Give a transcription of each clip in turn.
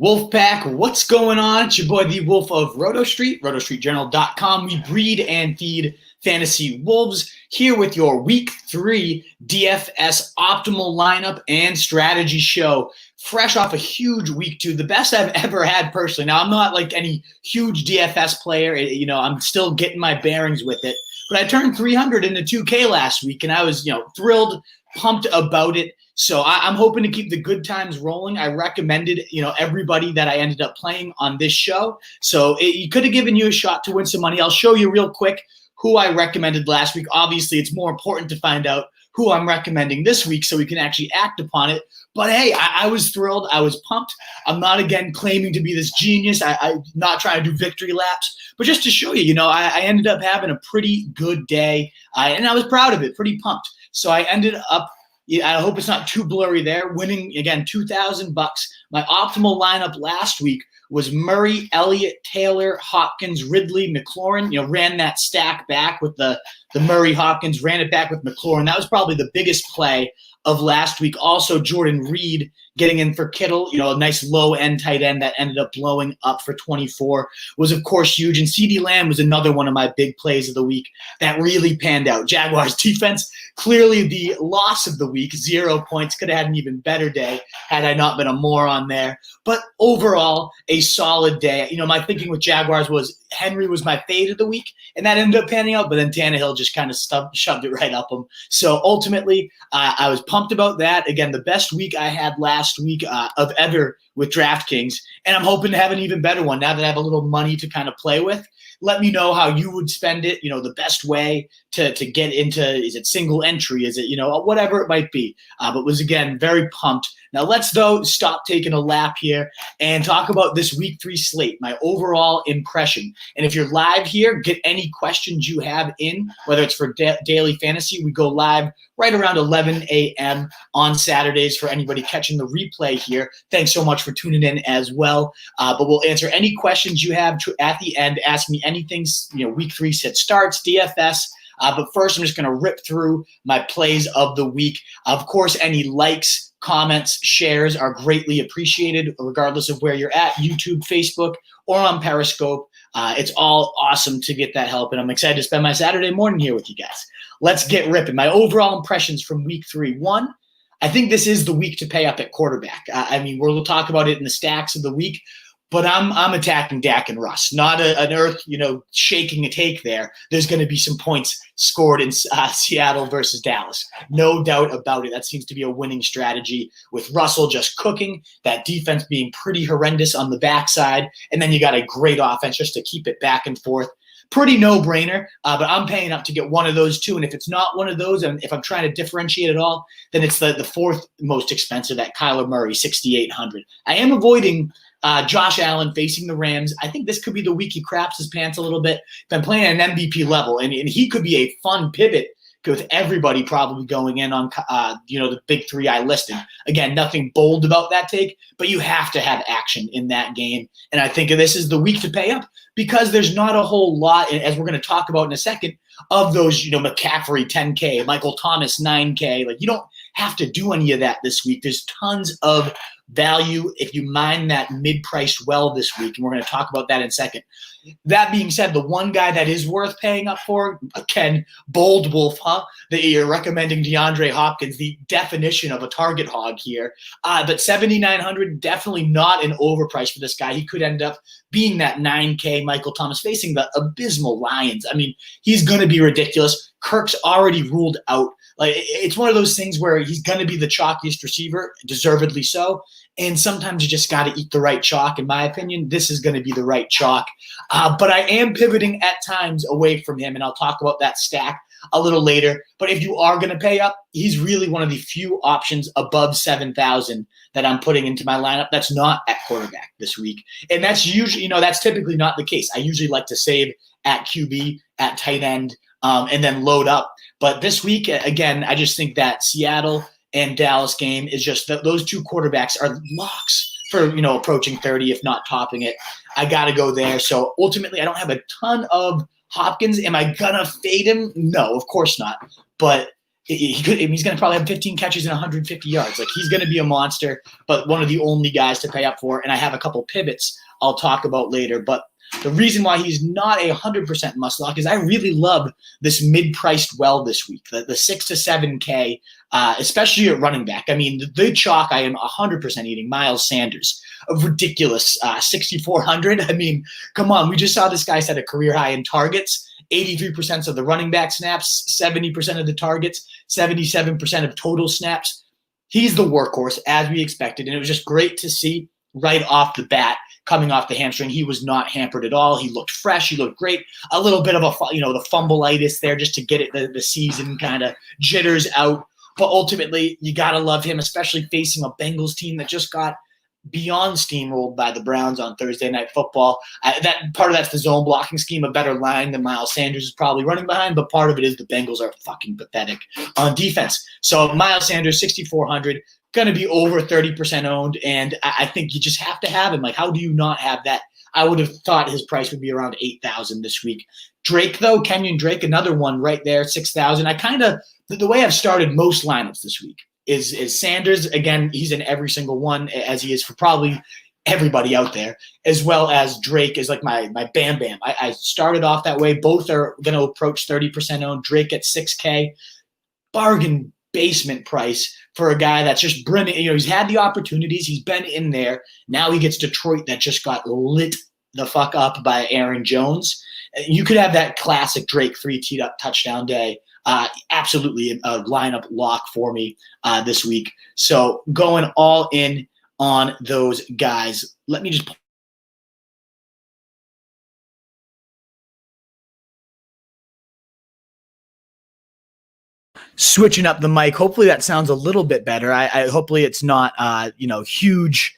Wolfpack, what's going on? It's your boy, the Wolf of Roto Street, rotostreetjournal.com. We breed and feed fantasy wolves here with your Week 3 DFS optimal lineup and strategy show. Fresh off a huge Week 2, the best I've ever had personally. Now, I'm not like any huge DFS player. I'm still getting my bearings with it. But I turned 300 into 2K last week, and I was, thrilled, pumped about it. So I'm hoping to keep the good times rolling. I recommended, everybody that I ended up playing on this show. So it could have given you a shot to win some money. I'll show you real quick who I recommended last week. Obviously, it's more important to find out who I'm recommending this week so we can actually act upon it. But hey, I was thrilled. I was pumped. I'm not, again, claiming to be this genius. I'm not trying to do victory laps. But just to show you, I ended up having a pretty good day. And I was proud of it, pretty pumped. So I ended up, I hope it's not too blurry there, winning, again, $2,000. My optimal lineup last week was Murray, Elliott, Taylor, Hopkins, Ridley, McLaurin. Ran that stack back with the Murray, Hopkins, ran it back with McLaurin. That was probably the biggest play of last week. Also, Jordan Reed getting in for Kittle, a nice low-end tight end that ended up blowing up for 24 was, of course, huge. And CeeDee Lamb was another one of my big plays of the week that really panned out. Jaguars defense, clearly the loss of the week, 0 points. Could have had an even better day had I not been a moron there. But overall, a solid day. My thinking with Jaguars was Henry was my fade of the week, and that ended up panning out, but then Tannehill just kind of shoved it right up him. So ultimately, I was pumped about that. Again, the best week I had last week of ever with DraftKings, and I'm hoping to have an even better one now that I have a little money to kind of play with. Let me know how you would spend it, the best way to get into, is it single entry? Is it, whatever it might be. But was, again, very pumped. Now let's, though, stop taking a lap here and talk about this Week 3 slate, my overall impression. And if you're live here, get any questions you have in, whether it's for daily fantasy. We go live right around 11 a.m. on Saturdays for anybody catching the replay here. Thanks so much for tuning in as well. But we'll answer any questions you have at the end. Ask me anything, Week 3 set starts, DFS. But first, I'm just going to rip through my plays of the week. Of course, any likes, comments, shares are greatly appreciated, regardless of where you're at, YouTube, Facebook, or on Periscope. It's all awesome to get that help, and I'm excited to spend my Saturday morning here with you guys. Let's get ripping. My overall impressions from Week 3. 1, I think this is the week to pay up at quarterback. We'll talk about it in the stacks of the week, but I'm attacking Dak and Russ. Not an earth, shaking a take there. There's going to be some points scored in Seattle versus Dallas. No doubt about it. That seems to be a winning strategy with Russell just cooking, that defense being pretty horrendous on the backside, and then you got a great offense just to keep it back and forth. Pretty no-brainer, but I'm paying up to get one of those two. And if it's not one of those, and if I'm trying to differentiate at all, then it's the fourth most expensive, that Kyler Murray, $6,800. I am avoiding Josh Allen facing the Rams. I think this could be the week he craps his pants a little bit. Been playing at an MVP level, and he could be a fun pivot with everybody probably going in on, the big three I listed. Again, nothing bold about that take, but you have to have action in that game. And I think this is the week to pay up because there's not a whole lot, as we're going to talk about in a second, of those, McCaffrey 10K, Michael Thomas 9K. Like, you don't have to do any of that this week. There's tons of value if you mine that mid-priced well this week, and we're going to talk about that in a second. That being said, the one guy that is worth paying up for, again, bold wolf, that you're recommending DeAndre Hopkins, the definition of a target hog here. But $7,900, definitely not an overprice for this guy. He could end up being that 9K Michael Thomas facing the abysmal Lions. He's going to be ridiculous. Kirk's already ruled out. Like, it's one of those things where he's going to be the chalkiest receiver, deservedly so. And sometimes you just got to eat the right chalk. In my opinion, this is going to be the right chalk. But I am pivoting at times away from him, and I'll talk about that stack a little later. But if you are going to pay up, he's really one of the few options above 7,000 that I'm putting into my lineup that's not at quarterback this week. And that's usually, that's typically not the case. I usually like to save at QB, at tight end, and then load up. But this week, again, I just think that Seattle and Dallas game is just those two quarterbacks are locks for, approaching 30, if not topping it. I got to go there. So ultimately, I don't have a ton of Hopkins. Am I going to fade him? No, of course not. But he's going to probably have 15 catches and 150 yards. Like, he's going to be a monster, but one of the only guys to pay up for. And I have a couple pivots I'll talk about later. But the reason why he's not a 100% must lock is I really love this mid-priced well this week, the 6 to 7K, especially at running back. I mean, the chalk I am 100% eating, Miles Sanders, a ridiculous 6,400. I mean, come on. We just saw this guy set a career high in targets. 83% of the running back snaps, 70% of the targets, 77% of total snaps. He's the workhorse, as we expected, and it was just great to see right off the bat, coming off the hamstring. He was not hampered at all. He looked fresh. He looked great. A little bit of the fumbleitis there just to get it the season kind of jitters out. But ultimately, you got to love him, especially facing a Bengals team that just got beyond steamrolled by the Browns on Thursday Night Football. That part of that's the zone blocking scheme, a better line than Miles Sanders is probably running behind, but part of it is the Bengals are fucking pathetic on defense. So Miles Sanders, 6,400, going to be over 30% owned, and I think you just have to have him. Like, how do you not have that? I would have thought his price would be around 8,000 this week. Drake, though, Kenyon Drake, another one right there, 6,000. I kind of, the way I've started most lineups this week is Sanders. Again, he's in every single one, as he is for probably everybody out there, as well as Drake is like my bam bam. I started off that way. Both are going to approach 30% owned. Drake at 6K, bargain basement price for a guy that's just brimming. He's had the opportunities. He's been in there. Now he gets Detroit that just got lit the fuck up by Aaron Jones. You could have that classic Drake 3 teed up touchdown day. Absolutely a lineup lock for me this week. So going all in on those guys. Let me just switching up the mic. Hopefully that sounds a little bit better. I hopefully it's not huge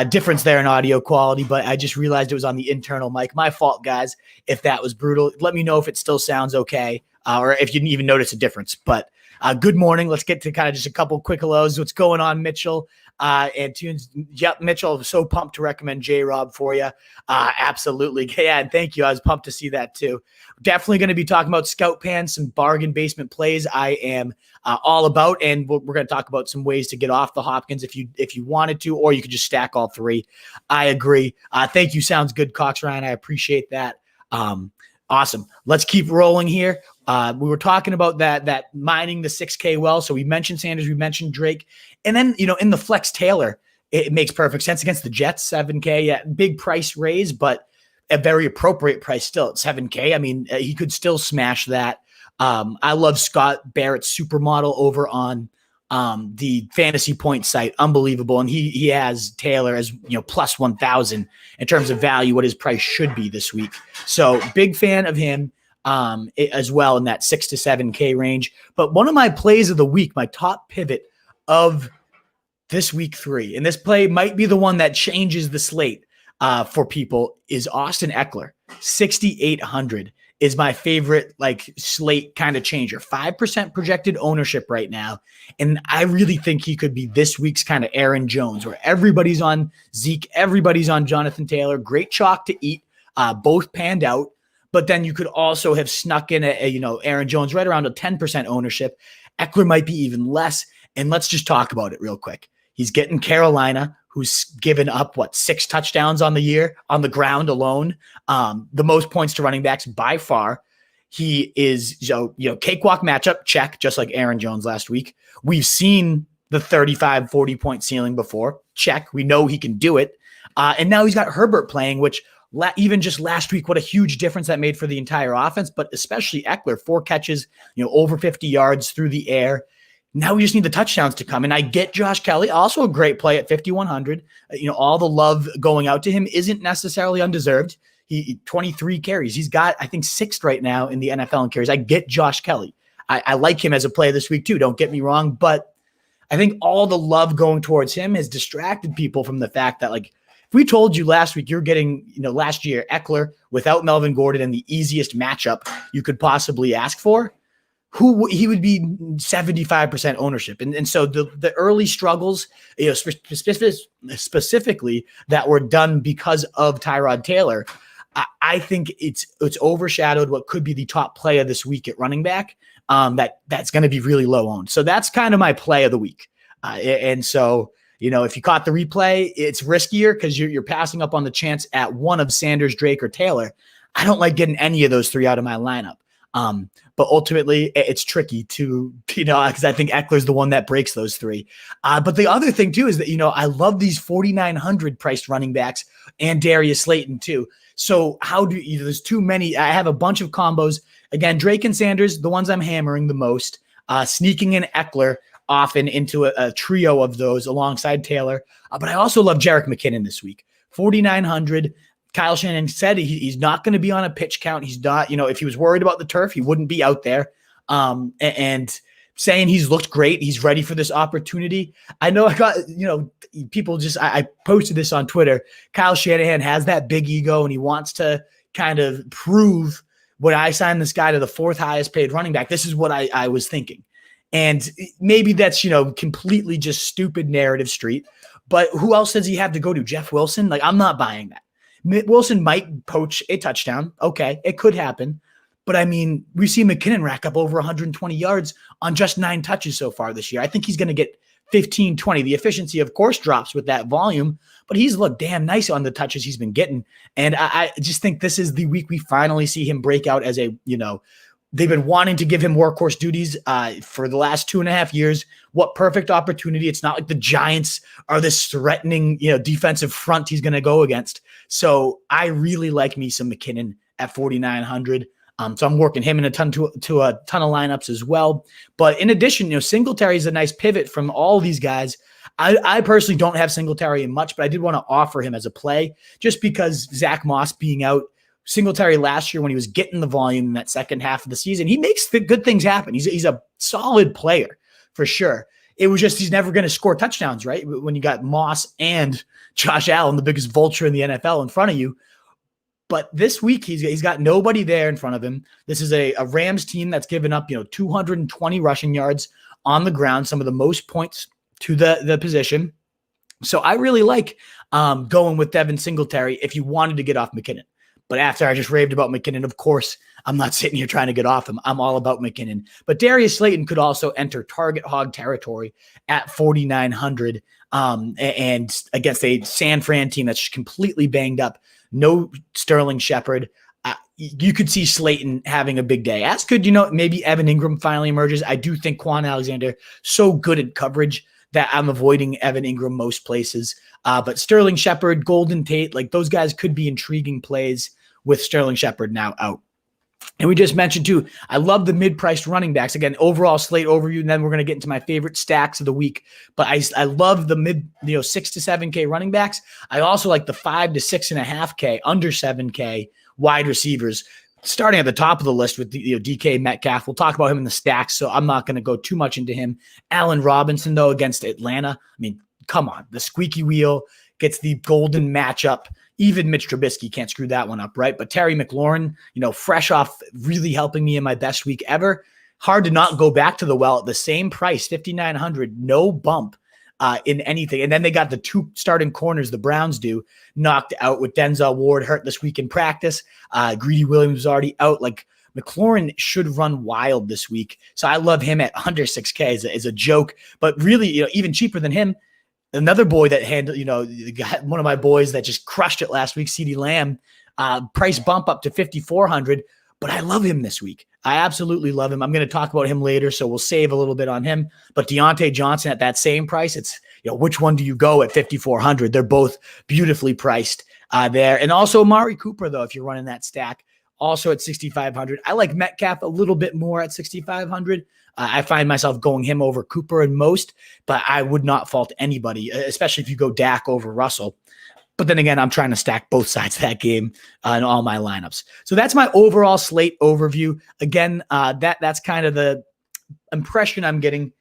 difference there in audio quality, but I just realized it was on the internal mic. My fault, guys, if that was brutal. Let me know if it still sounds okay, or if you didn't even notice a difference. But good morning. Let's get to kind of just a couple quick hellos. What's going on, Mitchell? And Tunes. Yep, Mitchell, I'm so pumped to recommend J-Rob for you. Absolutely. Yeah, and thank you. I was pumped to see that too. Definitely going to be talking about Scout Pan, some bargain basement plays I am all about, and we're going to talk about some ways to get off the Hopkins if you wanted to, or you could just stack all three. I agree. Thank you. Sounds good, Cox Ryan. I appreciate that. Awesome. Let's keep rolling here. We were talking about that mining the 6K well. So we mentioned Sanders, we mentioned Drake, and then in the flex Taylor, it makes perfect sense against the Jets. 7K, yeah, big price raise, but a very appropriate price still at 7K. I mean, he could still smash that. I love Scott Barrett's supermodel over on the fantasy point site. Unbelievable. And he has Taylor as, plus 1,000 in terms of value, what his price should be this week. So big fan of him as well in that 6 to 7K range. But one of my plays of the week, my top pivot of this week 3, and this play might be the one that changes the slate for people, is Austin Eckler. 6,800 is my favorite slate kind of changer. 5% projected ownership right now. And I really think he could be this week's kind of Aaron Jones, where everybody's on Zeke, everybody's on Jonathan Taylor. Great chalk to eat. Both panned out. But then you could also have snuck in Aaron Jones right around a 10% ownership. Eckler might be even less. And let's just talk about it real quick. He's getting Carolina, who's given up 6 touchdowns on the year on the ground alone. The most points to running backs by far. He is, cakewalk matchup, check, just like Aaron Jones last week. We've seen the 35, 40-point ceiling before, check. We know he can do it. And now he's got Herbert playing, which even just last week, what a huge difference that made for the entire offense, but especially Eckler, 4 catches, over 50 yards through the air. Now we just need the touchdowns to come. And I get Josh Kelly, also a great play at 5,100. All the love going out to him isn't necessarily undeserved. He 23 carries. He's got, I think, 6th right now in the NFL in carries. I get Josh Kelly. I like him as a play this week too. Don't get me wrong. But I think all the love going towards him has distracted people from the fact that, if we told you last week you're getting, last year, Eckler without Melvin Gordon in the easiest matchup you could possibly ask for, he would be 75% ownership. And so the early struggles, specifically that were done because of Tyrod Taylor, I think it's overshadowed what could be the top play of this week at running back. that's going to be really low owned. So that's kind of my play of the week. And so, if you caught the replay, it's riskier because you're passing up on the chance at one of Sanders, Drake, or Taylor. I don't like getting any of those three out of my lineup. But ultimately it's tricky to, because I think Eckler's the one that breaks those three. But the other thing too is that, I love these 4,900 priced running backs and Darius Slayton too. So there's too many. I have a bunch of combos. Again, Drake and Sanders, the ones I'm hammering the most, sneaking in Eckler often into a trio of those alongside Taylor. But I also love Jerick McKinnon this week, 4,900. Kyle Shanahan said he's not going to be on a pitch count. He's not, if he was worried about the turf, he wouldn't be out there. And saying he's looked great. He's ready for this opportunity. I know I got, people I posted this on Twitter. Kyle Shanahan has that big ego and he wants to kind of prove when I signed this guy to the fourth highest paid running back. This is what I was thinking. And maybe that's, completely just stupid narrative street. But who else does he have to go to? Jeff Wilson? Like, I'm not buying that. Wilson might poach a touchdown. Okay, it could happen. But, we see McKinnon rack up over 120 yards on just 9 touches so far this year. I think he's going to get 15, 20. The efficiency, of course, drops with that volume, but he's looked damn nice on the touches he's been getting. And I just think this is the week we finally see him break out as a, they've been wanting to give him workhorse duties for the last 2.5 years. What perfect opportunity. It's not like the Giants are this threatening, defensive front he's going to go against. So I really like me some McKinnon at 4,900. So I'm working him in a ton to a ton of lineups as well. But in addition, Singletary is a nice pivot from all these guys. I personally don't have Singletary in much, but I did want to offer him as a play just because Zach Moss being out. Singletary last year when he was getting the volume in that second half of the season, he makes the good things happen. He's a solid player for sure. It was just he's never going to score touchdowns, right? When you got Moss and Josh Allen, the biggest vulture in the NFL, in front of you. But this week he's got nobody there in front of him. This is a Rams team that's given up 220 rushing yards on the ground, some of the most points to the position. So I really like going with Devin Singletary if you wanted to get off McKinnon. But after I just raved about McKinnon, of course, I'm not sitting here trying to get off him. I'm all about McKinnon. But Darius Slayton could also enter target hog territory at 4,900 and against a San Fran team that's completely banged up. No Sterling Shepard. You could see Slayton having a big day. As could, maybe Evan Ingram finally emerges. I do think Quan Alexander so good at coverage that I'm avoiding Evan Ingram most places. But Sterling Shepard, Golden Tate, like those guys could be intriguing plays with Sterling Shepard now out. And we just mentioned too, I love the mid-priced running backs. Again, overall slate overview, and then we're going to get into my favorite stacks of the week. But I love the mid, 6 to 7K running backs. I also like the 5 to 6.5K, under 7K wide receivers. Starting at the top of the list with DK Metcalf. We'll talk about him in the stacks, so I'm not going to go too much into him. Allen Robinson, though, against Atlanta. Come on. The squeaky wheel gets the golden matchup. Even Mitch Trubisky can't screw that one up, right? But Terry McLaurin, fresh off really helping me in my best week ever. Hard to not go back to the well at the same price, 5,900, no bump in anything. And then they got the 2 starting corners, the Browns do, knocked out with Denzel Ward hurt this week in practice. Greedy Williams was already out. Like McLaurin should run wild this week. So I love him at under 6K is a joke, but really, even cheaper than him. Another boy that handled, one of my boys that just crushed it last week, CeeDee Lamb, price bump up to 5,400, but I love him this week. I absolutely love him. I'm going to talk about him later, so we'll save a little bit on him. But Deontay Johnson at that same price, it's, which one do you go at 5,400? They're both beautifully priced there. And also Amari Cooper, though, if you're running that stack, also at 6,500. I like Metcalf a little bit more at 6,500. I find myself going him over Cooper in most, but I would not fault anybody, especially if you go Dak over Russell. But then again, I'm trying to stack both sides of that game in all my lineups. So that's my overall slate overview. Again, that's kind of the impression I'm getting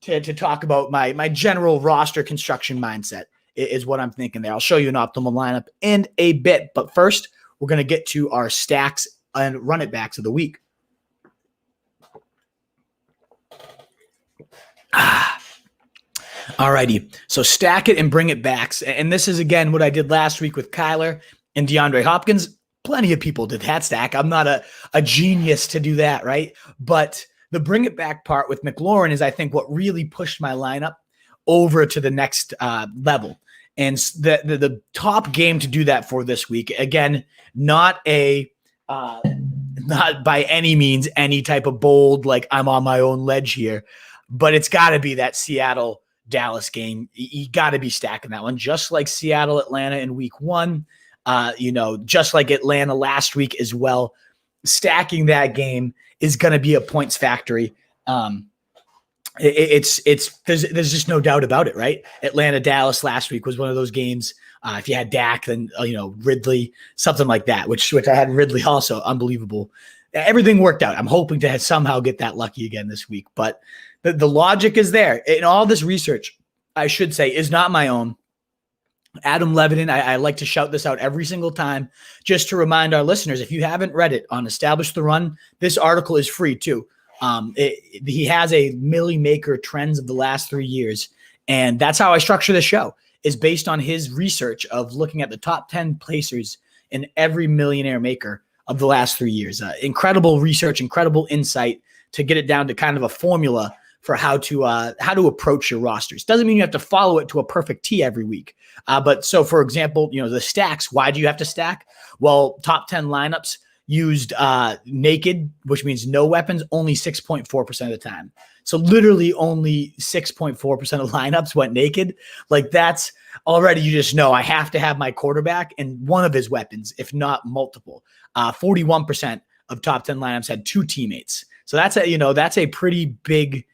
to talk about my general roster construction mindset is what I'm thinking there. I'll show you an optimal lineup in a bit. But first, we're going to get to our stacks and run it backs of the week. Alrighty, so stack it and bring it back. And this is, again, what I did last week with Kyler and DeAndre Hopkins. Plenty of people did that stack. I'm not a genius to do that, right? But the bring it back part with McLaurin is, I think, what really pushed my lineup over to the next level. And the top game to do that for this week, again, not by any means any type of bold, like I'm on my own ledge here, but it's got to be that Seattle Dallas game. You got to be stacking that one, just like Seattle Atlanta in week 1, just like Atlanta last week as well. Stacking that game is going to be a points factory. There's just no doubt about it, right? Atlanta Dallas last week was one of those games. If you had Dak, then Ridley, something like that, which I had Ridley also, unbelievable. Everything worked out. I'm hoping to somehow get that lucky again this week, but the logic is there. And all this research, I should say, is not my own. Adam Levitin, I like to shout this out every single time just to remind our listeners, if you haven't read it on Establish the Run, this article is free too. He has a Millie Maker trends of the last 3 years. And that's how I structure the show, is based on his research of looking at the top 10 placers in every millionaire maker of the last 3 years. Incredible research, incredible insight to get it down to kind of a formula for how to approach your rosters. Doesn't mean you have to follow it to a perfect T every week. But so, for example, the stacks, why do you have to stack? Well, top 10 lineups used naked, which means no weapons, only 6.4% of the time. So literally only 6.4% of lineups went naked. Like, that's already, you just know I have to have my quarterback and one of his weapons, if not multiple. 41% of top 10 lineups had 2 teammates. So that's a pretty big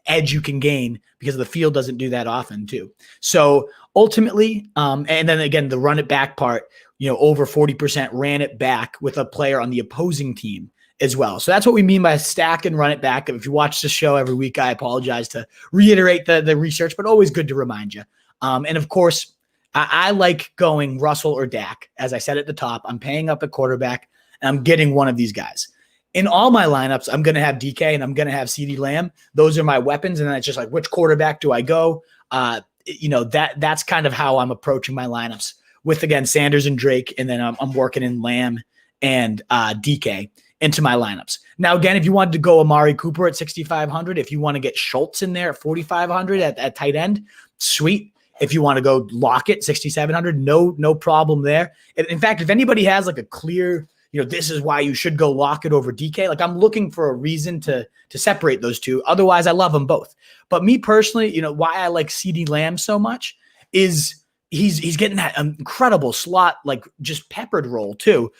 edge you can gain, because the field doesn't do that often too. So ultimately, and then again, the run it back part, over 40% ran it back with a player on the opposing team as well. So that's what we mean by stack and run it back. If you watch the show every week, I apologize to reiterate the research, but always good to remind you. And of course, I like going Russell or Dak. As I said at the top, I'm paying up at quarterback and I'm getting one of these guys. In all my lineups, I'm going to have DK and I'm going to have CeeDee Lamb. Those are my weapons. And then it's just like, which quarterback do I go? That's kind of how I'm approaching my lineups with, again, Sanders and Drake. And then I'm working in Lamb and DK into my lineups. Now, again, if you wanted to go Amari Cooper at 6,500, if you want to get Schultz in there at 4,500 at tight end, sweet. If you want to go Lockett, 6,700, no problem there. In fact, if anybody has like a clear, this is why you should go Lockett over DK. Like, I'm looking for a reason to separate those two. Otherwise, I love them both. But me personally, why I like CeeDee Lamb so much is he's getting that incredible slot, like just peppered role too.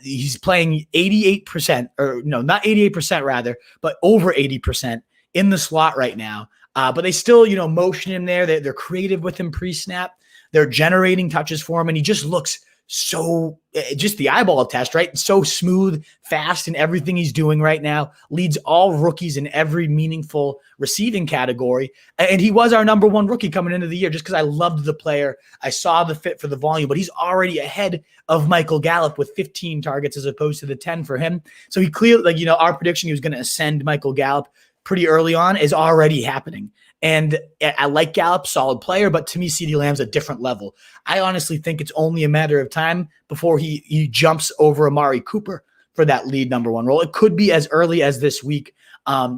He's playing 88%, or no, not 88% rather, but over 80% in the slot right now. But they still, motion him there. They're creative with him pre-snap. They're generating touches for him, and he just looks so, just the eyeball test, right? So smooth, fast in everything he's doing right now. Leads all rookies in every meaningful receiving category. And he was our number 1 rookie coming into the year, just because I loved the player. I saw the fit for the volume, but he's already ahead of Michael Gallup with 15 targets as opposed to the 10 for him. So he clearly, our prediction he was going to ascend Michael Gallup pretty early on is already happening. And I like Gallup, solid player, but to me, CeeDee Lamb's a different level. I honestly think it's only a matter of time before he jumps over Amari Cooper for that lead number 1 role. It could be as early as this week,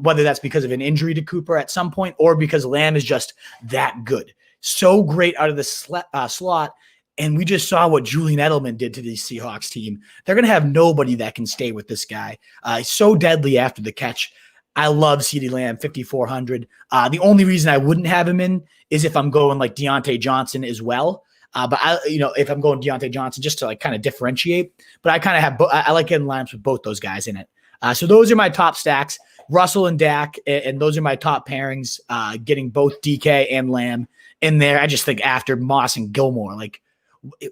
whether that's because of an injury to Cooper at some point or because Lamb is just that good. So great out of the slot. And we just saw what Julian Edelman did to the Seahawks team. They're going to have nobody that can stay with this guy. So deadly after the catch. I love CeeDee Lamb, 5,400. The only reason I wouldn't have him in is if I'm going like Deontay Johnson as well. But if I'm going Deontay Johnson, just to like kind of differentiate. But I kind of have, I like getting lineups with both those guys in it. So those are my top stacks, Russell and Dak, and those are my top pairings. Getting both DK and Lamb in there. I just think after Moss and Gilmore, like,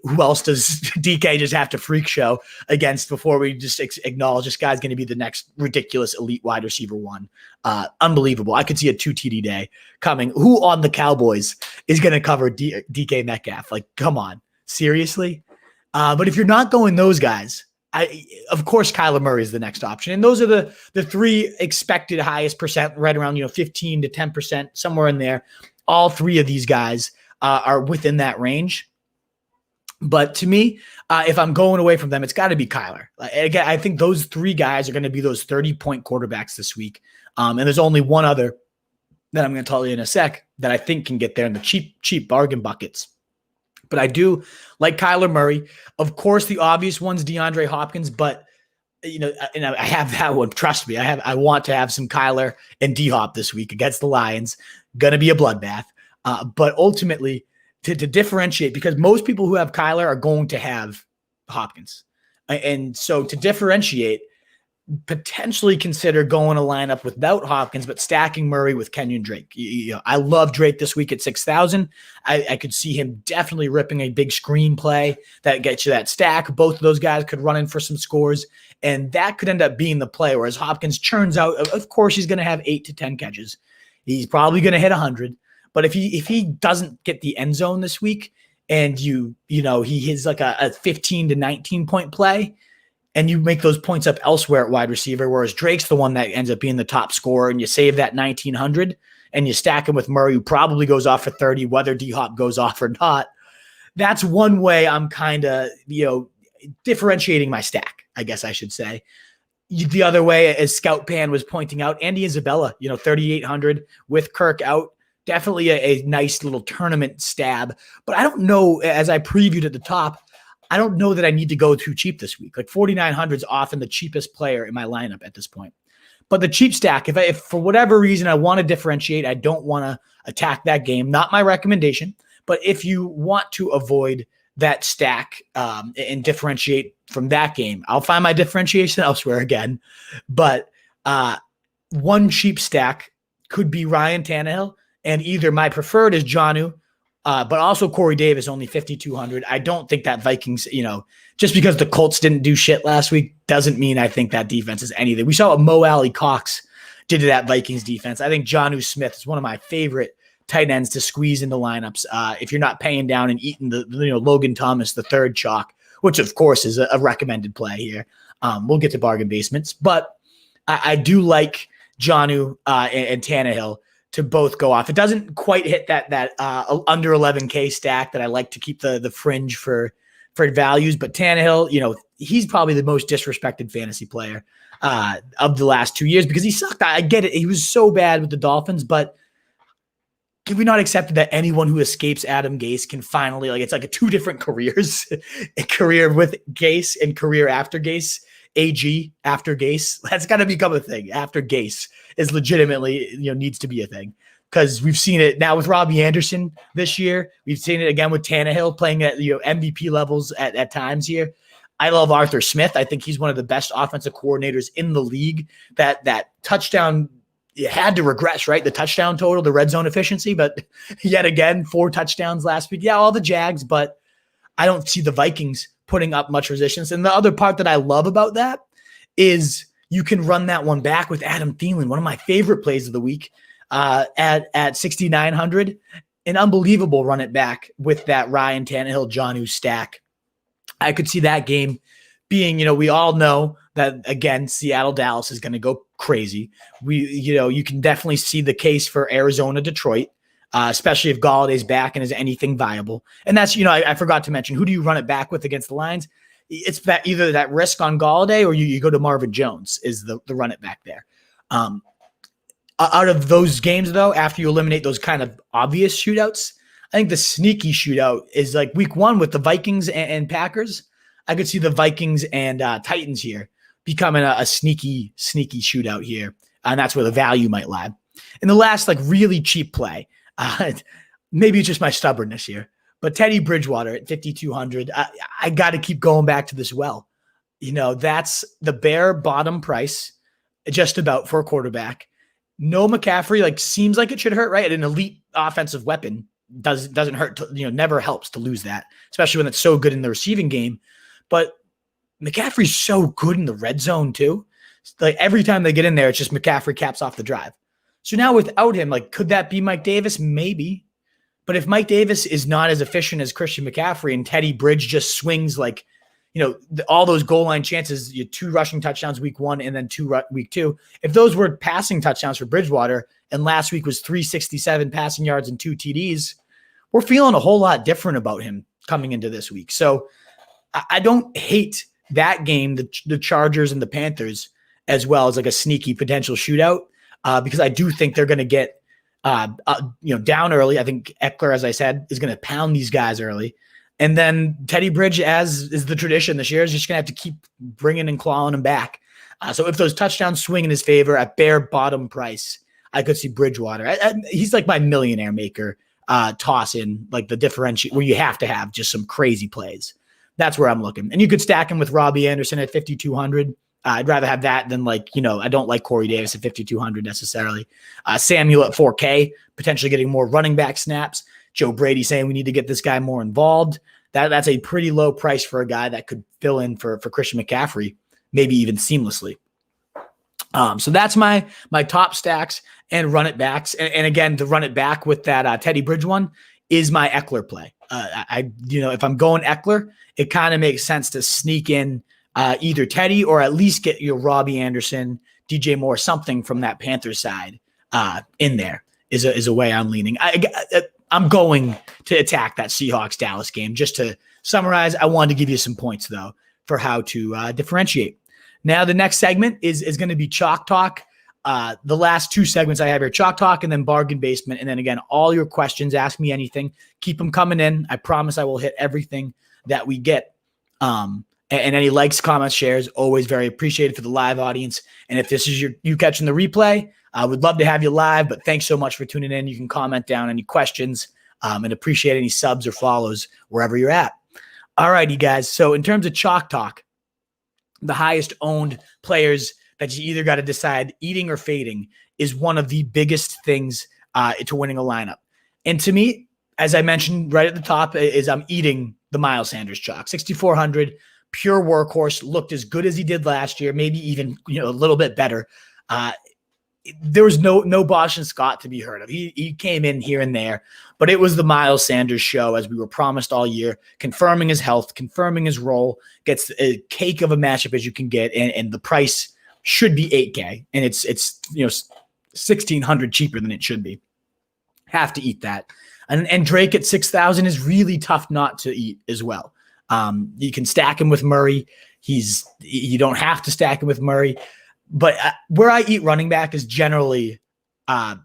who else does DK just have to freak show against before we just acknowledge this guy's going to be the next ridiculous elite wide receiver 1? Unbelievable. I could see a 2 TD day coming. Who on the Cowboys is going to cover DK Metcalf? Like, come on, seriously? But if you're not going those guys, of course, Kyler Murray is the next option. And those are the 3 expected highest percent, right around 15 to 10%, somewhere in there. All 3 of these guys are within that range. But to me, if I'm going away from them, it's got to be Kyler. Again, I think those three guys are going to be those 30-point quarterbacks this week. And there's only one other that I'm going to tell you in a sec that I think can get there in the cheap bargain buckets. But I do like Kyler Murray. Of course, the obvious one's DeAndre Hopkins, but and I have that one. Trust me, I want to have some Kyler and D-Hop this week against the Lions. Going to be a bloodbath. But ultimately, to differentiate, because most people who have Kyler are going to have Hopkins. And so to differentiate, potentially consider going a lineup without Hopkins, but stacking Murray with Kenyon Drake. I love Drake this week at 6,000. I could see him definitely ripping a big screenplay that gets you that stack. Both of those guys could run in for some scores, and that could end up being the play. Whereas Hopkins churns out, of course, he's going to have 8 to 10 catches. He's probably going to hit 100. But if he doesn't get the end zone this week, and he hits like a 15 to 19 point play, and you make those points up elsewhere at wide receiver, whereas Drake's the one that ends up being the top scorer, and you save that 1,900 and you stack him with Murray, who probably goes off for 30, whether D-Hop goes off or not. That's one way I'm kind of, differentiating my stack, I guess I should say. The other way, as Scout Pan was pointing out, Andy Isabella, 3,800 with Kirk out. Definitely a nice little tournament stab. But I don't know, as I previewed at the top, I don't know that I need to go too cheap this week. Like 4,900 is often the cheapest player in my lineup at this point. But the cheap stack, if for whatever reason I want to differentiate, I don't want to attack that game, not my recommendation. But if you want to avoid that stack and differentiate from that game, I'll find my differentiation elsewhere again. But one cheap stack could be Ryan Tannehill, and either my preferred is Jonnu, but also Corey Davis, only 5,200. I don't think that Vikings, just because the Colts didn't do shit last week doesn't mean I think that defense is anything. We saw what Mo Alley Cox did to that Vikings defense. I think Jonnu Smith is one of my favorite tight ends to squeeze into lineups. If you're not paying down and eating the Logan Thomas, the third chalk, which of course is a recommended play here. We'll get to bargain basements, but I do like Jonnu and Tannehill to both go off. It doesn't quite hit that under 11K stack that I like to keep the fringe for values, but Tannehill, he's probably the most disrespected fantasy player of the last 2 years because he sucked. I get it. He was so bad with the Dolphins, but can we not accept that anyone who escapes Adam Gase can finally, it's like two different careers, a career with Gase and career after Gase, AG after Gase. That's got to become a thing. After Gase is legitimately, needs to be a thing, because we've seen it now with Robbie Anderson this year. We've seen it again with Tannehill playing at MVP levels at times here. I love Arthur Smith. I think he's one of the best offensive coordinators in the league. That touchdown, it had to regress, right? The touchdown total, the red zone efficiency, but yet again, 4 touchdowns last week. Yeah, all the Jags, but I don't see the Vikings putting up much resistance. And the other part that I love about that is you can run that one back with Adam Thielen, one of my favorite plays of the week at 6,900. An unbelievable run it back with that Ryan Tannehill, Jonnu stack. I could see that game being, we all know that, again, Seattle-Dallas is going to go crazy. You can definitely see the case for Arizona-Detroit, especially if Galladay's back and is anything viable. And that's, I forgot to mention, who do you run it back with against the Lions? It's that either that risk on Galladay or you go to Marvin Jones is the run it back there. Out of those games, though, after you eliminate those kind of obvious shootouts, I think the sneaky shootout is like week 1 with the Vikings and Packers. I could see the Vikings and Titans here becoming a sneaky shootout here. And that's where the value might lie. And the last really cheap play, maybe it's just my stubbornness here, but Teddy Bridgewater at 5,200. I got to keep going back to this well. That's the bare bottom price just about for a quarterback. No McCaffrey, seems like it should hurt, right? An elite offensive weapon doesn't hurt, never helps to lose that, especially when it's so good in the receiving game. But McCaffrey's so good in the red zone too. Every time they get in there, it's just McCaffrey caps off the drive. So now without him, could that be Mike Davis? Maybe. But if Mike Davis is not as efficient as Christian McCaffrey and Teddy Bridge just swings all those goal line chances, 2 rushing touchdowns week 1 and then 2 week 2. If those were passing touchdowns for Bridgewater and last week was 367 passing yards and 2 TDs, we're feeling a whole lot different about him coming into this week. So I don't hate that game, the Chargers and the Panthers, as well as like a sneaky potential shootout, because I do think they're going to get down early. I think Eckler, as I said, is going to pound these guys early. And then Teddy Bridge, as is the tradition this year, is just going to have to keep bringing and clawing him back. So if those touchdowns swing in his favor at bare bottom price, I could see Bridgewater. He's like my millionaire maker toss in, like the differentiate where you have to have just some crazy plays. That's where I'm looking. And you could stack him with Robbie Anderson at 5,200. I'd rather have that than I don't like Corey Davis at 5,200 necessarily. Samuel at 4K, potentially getting more running back snaps. Joe Brady saying we need to get this guy more involved. That's a pretty low price for a guy that could fill in for Christian McCaffrey, maybe even seamlessly. So that's my top stacks and run it backs. And again, to run it back with that Teddy Bridge one is my Eckler play. If I'm going Eckler, it kind of makes sense to sneak in either Teddy or at least get your Robbie Anderson, DJ Moore, something from that Panthers side in there is a way I'm leaning. I'm going to attack that Seahawks-Dallas game. Just to summarize, I wanted to give you some points, though, for how to differentiate. Now, the next segment is going to be Chalk Talk. The last two segments I have here, Chalk Talk and then Bargain Basement. And then, again, all your questions, ask me anything. Keep them coming in. I promise I will hit everything that we get. And any likes, comments, shares, always very appreciated for the live audience. And if this is you catching the replay, I would love to have you live, but thanks so much for tuning in. You can comment down any questions and appreciate any subs or follows wherever you're at. All right, you guys. So in terms of Chalk Talk, the highest owned players that you either got to decide eating or fading is one of the biggest things to winning a lineup. And to me, as I mentioned right at the top, is I'm eating the Miles Sanders chalk. 6,400, pure workhorse, looked as good as he did last year, maybe even a little bit better. There was no Boston Scott to be heard of. He came in here and there, but it was the Miles Sanders show, as we were promised all year, confirming his health, confirming his role, gets a cake of a matchup as you can get, and the price should be 8K, and it's 1,600 cheaper than it should be. Have to eat that. And Drake at 6,000 is really tough not to eat as well. You can stack him with Murray. You don't have to stack him with Murray. But where I eat running back is generally where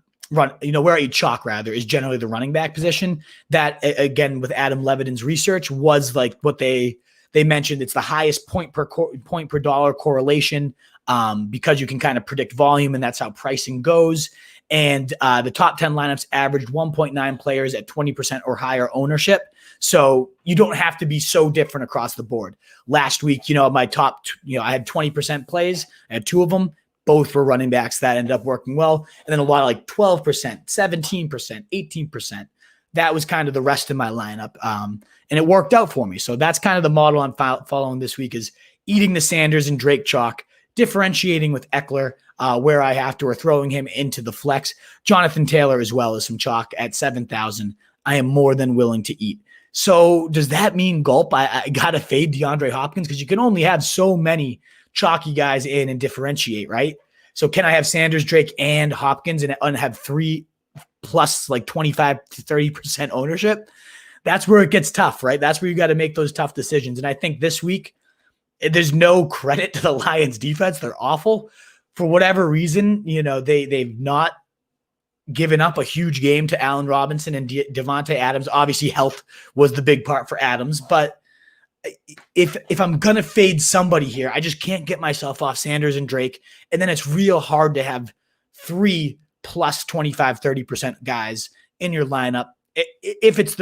I eat chalk rather is generally the running back position. That, again, with Adam Levitin's research, was like what they mentioned. It's the highest point per dollar correlation because you can kind of predict volume, and that's how pricing goes. And the top 10 lineups averaged 1.9 players at 20% or higher ownership. So you don't have to be so different across the board. Last week, my top, I had 20% plays. I had two of them. Both were running backs that ended up working well. And then a lot of like 12%, 17%, 18%. That was kind of the rest of my lineup. And it worked out for me. So that's kind of the model I'm following this week, is eating the Sanders and Drake chalk, differentiating with Eckler where I have to, or throwing him into the flex. Jonathan Taylor as well as some chalk at 7,000. I am more than willing to eat. So does that mean gulp? I got to fade DeAndre Hopkins because you can only have so many chalky guys in and differentiate, right? So can I have Sanders, Drake, and Hopkins and have 3 plus like 25 to 30% ownership? That's where it gets tough, right? That's where you got to make those tough decisions. And I think this week, there's no credit to the Lions defense. They're awful. For whatever reason, they've not given up a huge game to Allen Robinson and Devontae Adams. Obviously, health was the big part for Adams. But if I'm going to fade somebody here, I just can't get myself off Sanders and Drake. And then it's real hard to have 3 plus 25, 30% guys in your lineup. If it's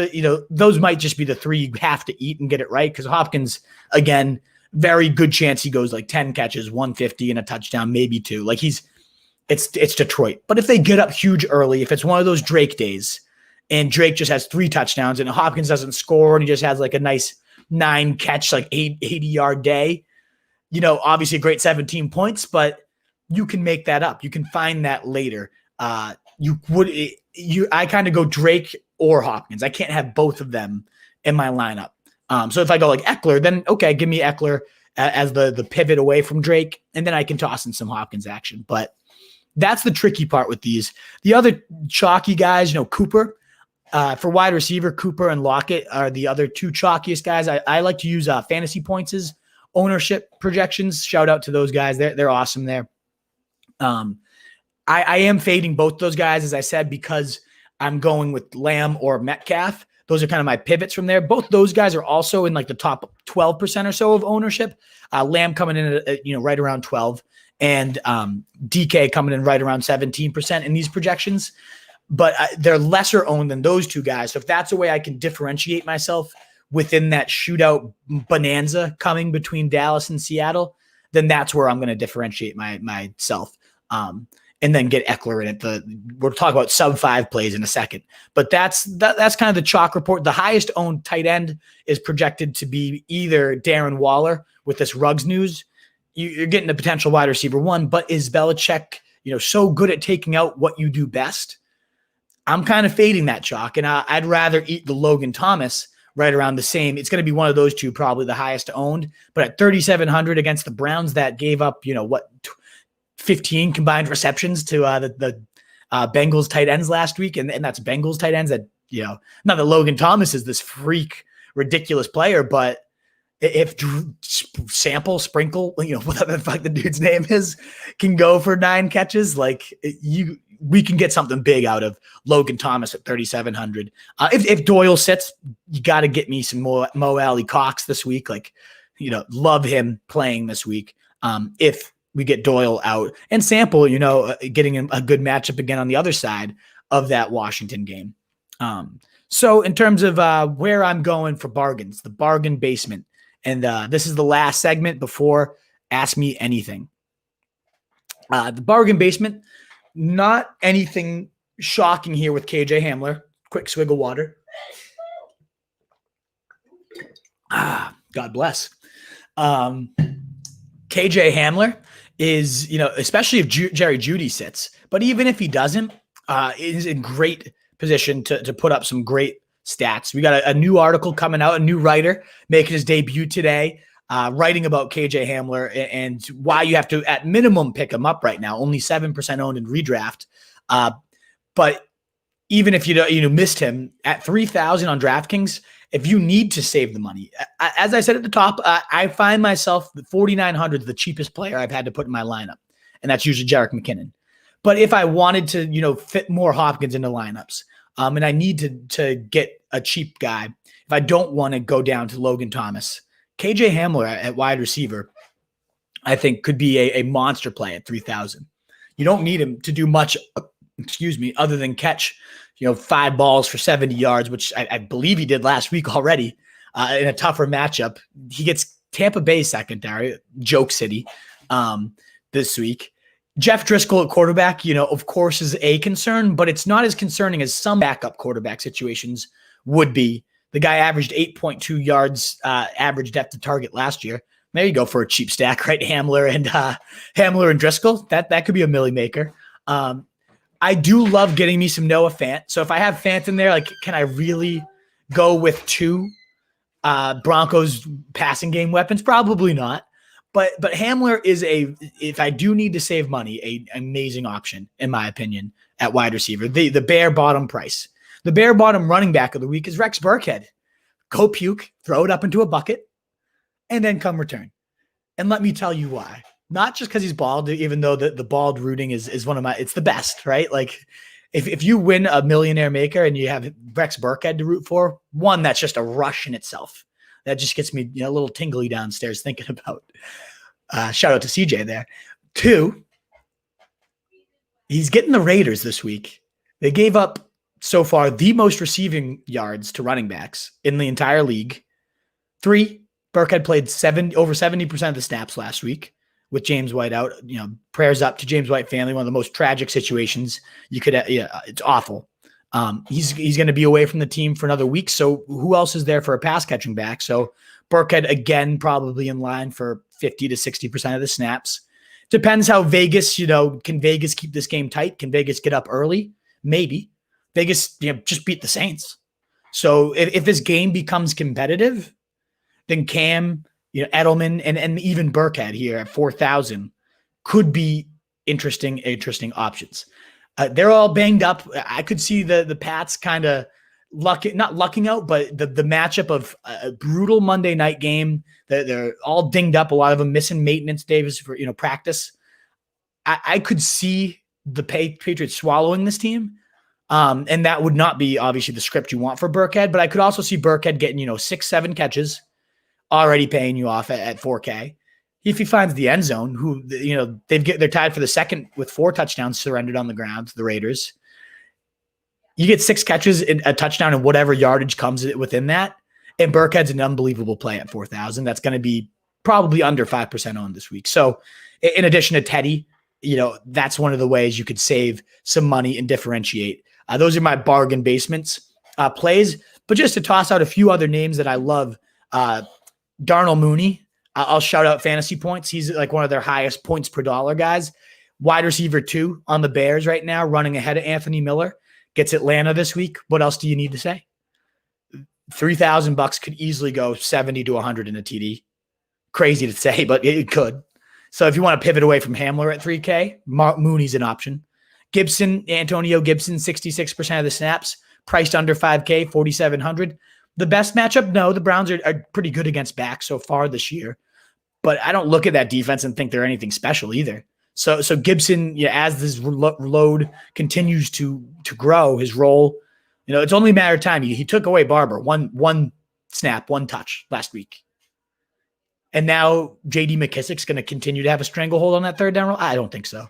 those might just be the 3 you have to eat and get it right. Because Hopkins, again, very good chance he goes like 10 catches, 150 and a touchdown, maybe 2. Like it's Detroit. But if they get up huge early, if it's one of those Drake days and Drake just has 3 touchdowns and Hopkins doesn't score and he just has like a nice 9 catch, like 80-yard day, obviously a great 17 points, but you can make that up. You can find that later. I kind of go Drake or Hopkins. I can't have both of them in my lineup. So if I go like Eckler, then okay, give me Eckler as the pivot away from Drake, and then I can toss in some Hopkins action. But that's the tricky part with these. The other chalky guys, Cooper, For wide receiver, Cooper and Lockett are the other two chalkiest guys. I like to use fantasy points as ownership projections. Shout out to those guys. They're awesome there. I am fading both those guys, as I said, because I'm going with Lamb or Metcalf. Those are kind of my pivots from there. Both those guys are also in like the top 12% or so of ownership. Lamb coming in at right around 12, and DK coming in right around 17% in these projections. But they're lesser owned than those two guys. So if that's a way I can differentiate myself within that shootout bonanza coming between Dallas and Seattle, then that's where I'm going to differentiate myself. And then get Eckler in it. We'll talk about sub 5 plays in a second, but that's kind of the chalk report. The highest owned tight end is projected to be either Darren Waller with this Ruggs news. You're getting the potential wide receiver 1, but is Belichick, so good at taking out what you do best? I'm kind of fading that chalk, and I'd rather eat the Logan Thomas right around the same. It's going to be one of those two, probably the highest owned, but at 3,700 against the Browns that gave up, 15 combined receptions to the Bengals tight ends last week. And that's Bengals tight ends that, not that Logan Thomas is this freak, ridiculous player, but if Sprinkle, whatever the fuck the dude's name is, can go for 9 catches, we can get something big out of Logan Thomas at 3,700. If Doyle sits, you got to get me some Mo Alley Cox this week. Love him playing this week. If we get Doyle out and Sample, getting a good matchup again on the other side of that Washington game. So in terms of where I'm going for bargains, the bargain basement, and this is the last segment before Ask Me Anything. The bargain basement, not anything shocking here with KJ Hamler. Quick swig of water. God bless. KJ Hamler is, especially if Jerry Jeudy sits, but even if he doesn't, is in great position to put up some great stats. We got a new article coming out, a new writer making his debut today, writing about KJ Hamler and why you have to, at minimum, pick him up right now. Only 7% owned in redraft. But even if you missed him at 3,000 on DraftKings, if you need to save the money, as I said at the top, I find myself 4,900 is the cheapest player I've had to put in my lineup, and that's usually Jerick McKinnon. But if I wanted to, fit more Hopkins into lineups, and I need to get a cheap guy, if I don't want to go down to Logan Thomas, KJ Hamler at wide receiver, I think could be a monster play at 3,000. You don't need him to do much, other than catch 5 balls for 70 yards, which I believe he did last week already in a tougher matchup. He gets Tampa Bay secondary, Joke City, this week. Jeff Driscoll at quarterback, of course, is a concern, but it's not as concerning as some backup quarterback situations would be. The guy averaged 8.2 yards average depth to target last year. There you go for a cheap stack, right? Hamler and Driscoll. That could be a milli maker. I do love getting me some Noah Fant. So if I have Fant in there, can I really go with 2 Broncos passing game weapons? Probably not. But Hamler is if I do need to save money, an amazing option, in my opinion, at wide receiver. The bare bottom price. The bare bottom running back of the week is Rex Burkhead. Go puke, throw it up into a bucket, and then come return. And let me tell you why. Not just because he's bald, even though the bald rooting is one of it's the best, right? If you win a millionaire maker and you have Rex Burkhead to root for, one, that's just a rush in itself. That just gets me a little tingly downstairs thinking about. Shout out to CJ there. 2, he's getting the Raiders this week. They gave up so far the most receiving yards to running backs in the entire league. 3, Burkhead played over 70% of the snaps last week with James White out. Prayers up to James White family. One of the most tragic situations you could. It's awful. He's going to be away from the team for another week. So who else is there for a pass catching back? So Burkhead again, probably in line for 50 to 60% of the snaps. Depends how Vegas, can Vegas keep this game tight? Can Vegas get up early? Maybe. Vegas, just beat the Saints. So if this game becomes competitive, then Cam, Edelman and even Burkhead here at 4,000 could be interesting options. They're all banged up. I could see the Pats kind of not lucking out, but the matchup of a brutal Monday night game. They're all dinged up. A lot of them missing maintenance days for practice. I could see the Patriots swallowing this team. And that would not be obviously the script you want for Burkhead, but I could also see Burkhead getting, 6-7 catches, already paying you off at 4K. If he finds the end zone, they're tied for the second with 4 touchdowns surrendered on the ground to the Raiders. You get 6 catches, a touchdown, and whatever yardage comes within that. And Burkhead's an unbelievable play at 4,000. That's going to be probably under 5% owned this week. So in addition to Teddy, that's one of the ways you could save some money and differentiate. Those are my bargain basements plays. But just to toss out a few other names that I love, Darnell Mooney, I'll shout out fantasy points. He's like one of their highest points per dollar guys. Wide receiver 2 on the Bears right now, running ahead of Anthony Miller. Gets Atlanta this week. What else do you need to say? $3,000 could easily go 70 to 100 in a TD. Crazy to say, but it could. So if you want to pivot away from Hamler at 3K, Mooney's an option. Antonio Gibson, 66% of the snaps, priced under 5K, 4,700. The best matchup? No, the Browns are pretty good against backs so far this year. But I don't look at that defense and think they're anything special either. So Gibson, as this load continues to grow, his role, it's only a matter of time. He took away Barber, one snap, 1 touch last week. And now J.D. McKissick's going to continue to have a stranglehold on that third down role? I don't think so.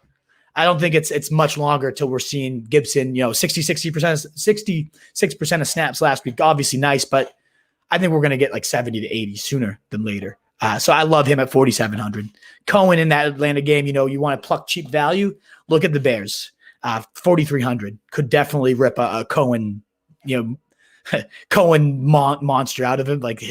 I don't think it's much longer till we're seeing Gibson, 66% of snaps last week. Obviously nice, but I think we're going to get like 70 to 80 sooner than later. So I love him at 4,700. Cohen in that Atlanta game, you want to pluck cheap value. Look at the Bears, 4,300 could definitely rip a Cohen, Cohen monster out of him. Like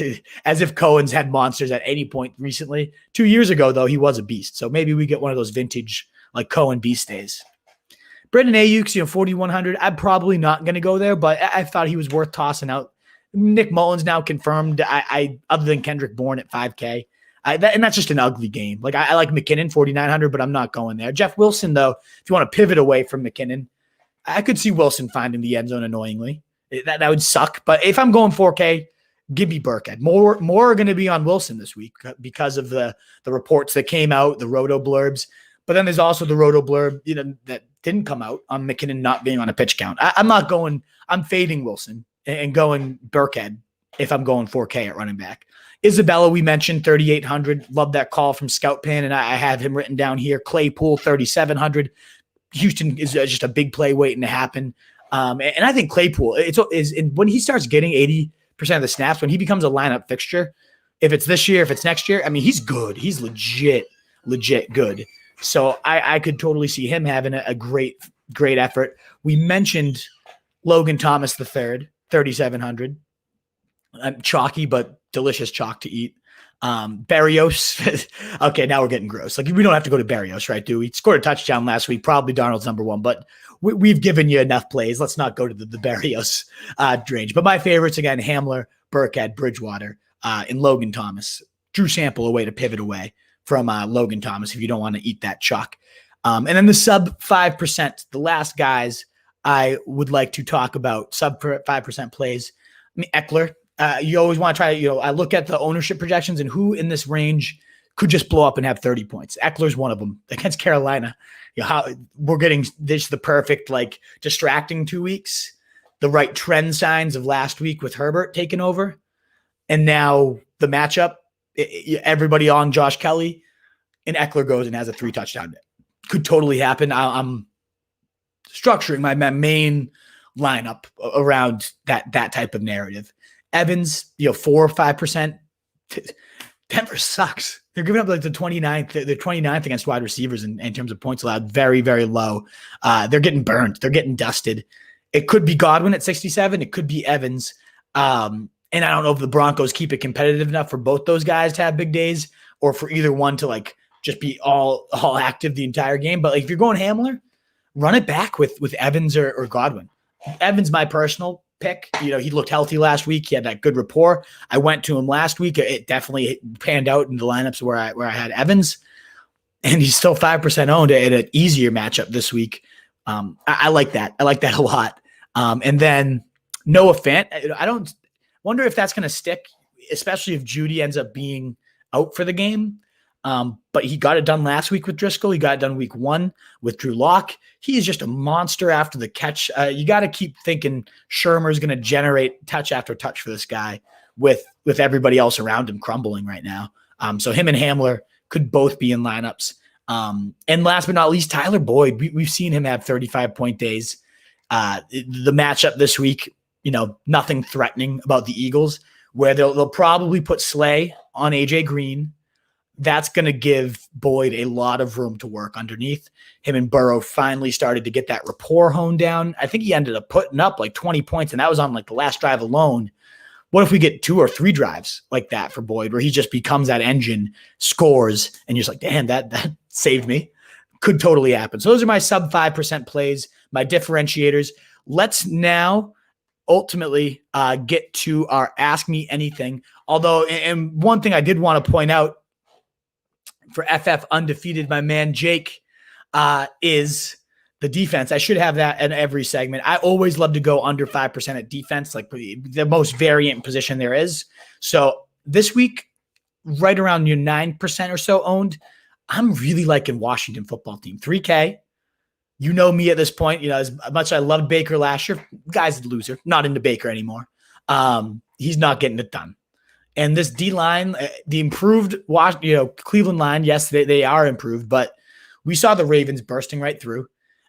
as if Cohen's had monsters at any point recently. 2 years ago, though, he was a beast. So maybe we get one of those vintage like Cohen beast days. Brandon Ayuk's, 4,100. I'm probably not going to go there, but I thought he was worth tossing out. Nick Mullins now confirmed. I other than Kendrick Bourne at 5K, and that's just an ugly game. Like I like McKinnon 4,900, but I'm not going there. Jeff Wilson, though, if you want to pivot away from McKinnon, I could see Wilson finding the end zone annoyingly. That would suck. But if I'm going 4K, give me Burkhead. More are going to be on Wilson this week because of the reports that came out, the roto blurbs. But then there's also the roto blurb, that didn't come out on McKinnon not being on a pitch count. I'm fading Wilson and going Burkhead if I'm going 4K at running back. Isabella, we mentioned 3,800. Love that call from Scout Pan, and I have him written down here. Claypool, 3,700. Houston is just a big play waiting to happen. And I think Claypool is when he starts getting 80% of the snaps, when he becomes a lineup fixture, if it's this year, if it's next year, he's good. He's legit good. So I could totally see him having a great effort. We mentioned Logan Thomas III, 3,700. Chalky, but delicious chalk to eat. Barrios. Okay, now we're getting gross. Like we don't have to go to Barrios, right? He scored a touchdown last week, probably Darnold's number 1, but we've given you enough plays. Let's not go to the Barrios range. But my favorites, again, Hamler, Burkhead, Bridgewater, and Logan Thomas. Drew Sample, a way to pivot away from Logan Thomas if you don't want to eat that chalk. And then the sub 5%, the last guys I would like to talk about, sub 5% plays. Eckler. You always want to try to, I look at the ownership projections and who in this range could just blow up and have 30 points. Eckler's one of them against Carolina. How we're getting this, the perfect, like distracting 2 weeks, the right trend signs of last week with Herbert taking over. And now the matchup, everybody on Josh Kelly, and Eckler goes and has a 3 touchdown day. Could totally happen. I'm structuring my main lineup around that type of narrative. Evans, 4 or 5%. Denver sucks. They're giving up like the 29th against wide receivers in terms of points allowed. Very, very low. They're getting burned. They're getting dusted. It could be Godwin at 67. It could be Evans. And I don't know if the Broncos keep it competitive enough for both those guys to have big days or for either one to like just be all active the entire game. But like if you're going Hamler, run it back with Evans or Godwin. Evans, my personal pick. He looked healthy last week. He had that good rapport. I went to him last week. It definitely panned out in the lineups where I had Evans, and he's still 5% owned at an easier matchup this week. I like that. I like that a lot. And then Noah Fant, I don't wonder if that's going to stick, especially if Judy ends up being out for the game. But he got it done last week with Driscoll. He got it done week 1 with Drew Lock. He is just a monster after the catch. You got to keep thinking Shermer is going to generate touch after touch for this guy with everybody else around him crumbling right now. So him and Hamler could both be in lineups. And last but not least, Tyler Boyd. We've seen him have 35-point days. The matchup this week, nothing threatening about the Eagles, where they'll probably put Slay on AJ Green. That's going to give Boyd a lot of room to work underneath. Him and Burrow finally started to get that rapport honed down. I think he ended up putting up like 20 points, and that was on like the last drive alone. What if we get 2 or 3 drives like that for Boyd, where he just becomes that engine, scores, and you're just like, damn, that saved me? Could totally happen. So those are my sub 5% plays, my differentiators. Let's now ultimately get to our Ask Me Anything. Although, and one thing I did want to point out for FF Undefeated, my man Jake, is the defense. I should have that in every segment. I always love to go under 5% at defense, like the most variant position there is. So this week, right around your 9% or so owned, I'm really liking Washington football team. 3K. You know me at this point, as much as I loved Baker last year, guy's a loser, not into Baker anymore. He's not getting it done. And this D-line, the improved Cleveland line, yes, they are improved, but we saw the Ravens bursting right through.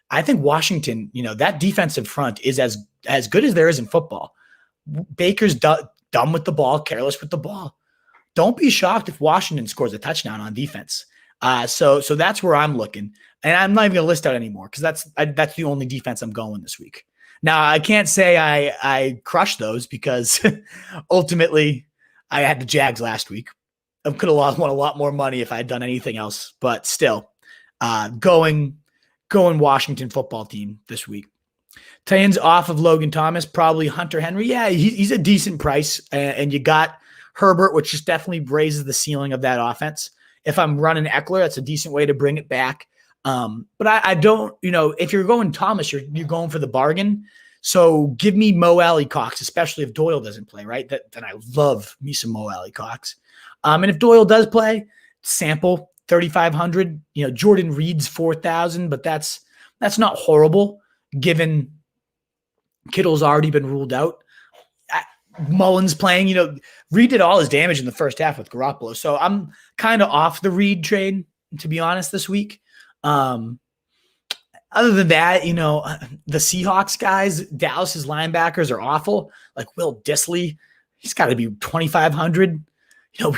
I think Washington, that defensive front is as good as there is in football. Baker's dumb with the ball, careless with the ball. Don't be shocked if Washington scores a touchdown on defense. So that's where I'm looking. And I'm not even going to list out anymore because that's the only defense I'm going this week. Now, I can't say I crushed those because ultimately I had the Jags last week. I could have won a lot more money if I had done anything else, but still, going Washington football team this week. Titans off of Logan Thomas, probably Hunter Henry. Yeah, he's a decent price, and you got Herbert, which just definitely raises the ceiling of that offense. If I'm running Eckler, that's a decent way to bring it back. But I don't, if you're going Thomas, you're going for the bargain. So give me Mo Alley Cox, especially if Doyle doesn't play, right? Then I love me some Mo Alley Cox. And if Doyle does play, sample 3,500. Jordan Reed's 4,000, but that's not horrible given Kittle's already been ruled out. Mullins playing, Reed did all his damage in the first half with Garoppolo. So I'm kind of off the Reed train, to be honest, this week. Other than that, the Seahawks guys, Dallas's linebackers are awful. Like Will Dissly, he's got to be 2,500. Now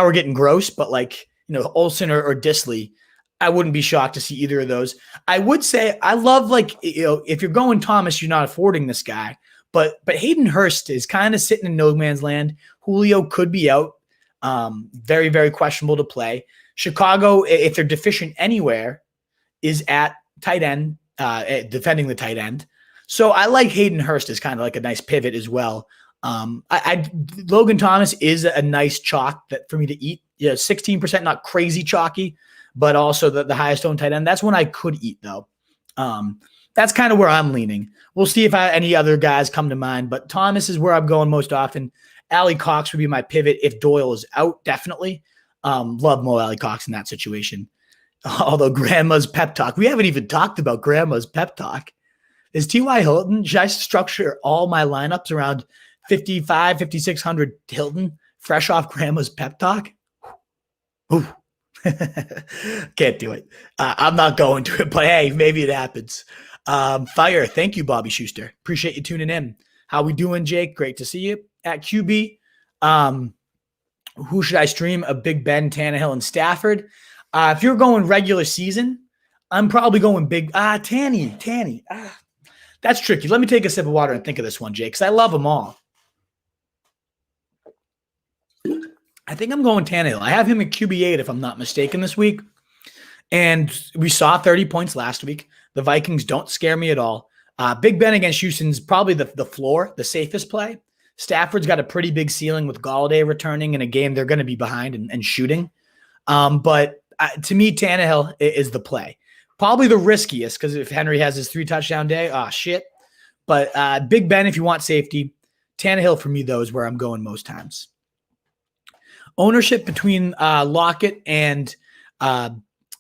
we're getting gross, but Olsen or Dissly, I wouldn't be shocked to see either of those. I would say I love if you're going Thomas, you're not affording this guy. But Hayden Hurst is kind of sitting in no man's land. Julio could be out. Very, very questionable to play. Chicago, if they're deficient anywhere, is at tight end, defending the tight end. So I like Hayden Hurst as kind of like a nice pivot as well. Logan Thomas is a nice chalk that for me to eat. 16%, not crazy chalky, but also the highest owned tight end. That's one I could eat though. That's kind of where I'm leaning. We'll see if any other guys come to mind, but Thomas is where I'm going most often. Alley Cox would be my pivot if Doyle is out, definitely. Love Mo Alley Cox in that situation. Although Grandma's pep talk, we haven't even talked about Grandma's pep talk. Is T.Y. Hilton, should I structure all my lineups around 5,600 Hilton, fresh off Grandma's pep talk? Ooh. Can't do it. I'm not going to it, but hey, maybe it happens. Fire. Thank you, Bobby Schuster. Appreciate you tuning in. How we doing, Jake? Great to see you. At QB, who should I stream? A Big Ben, Tannehill, and Stafford. If you're going regular season, I'm probably going big. Tanny. That's tricky. Let me take a sip of water and think of this one, Jake, because I love them all. I think I'm going Tannehill. I have him at QB8 if I'm not mistaken this week. And we saw 30 points last week. The Vikings don't scare me at all. Big Ben against Houston's probably the floor, the safest play. Stafford's got a pretty big ceiling with Galladay returning in a game they're going to be behind and shooting. But to me, Tannehill is the play. Probably the riskiest because if Henry has his 3 touchdown day, shit. But Big Ben, if you want safety, Tannehill for me, though, is where I'm going most times. Ownership between Lockett and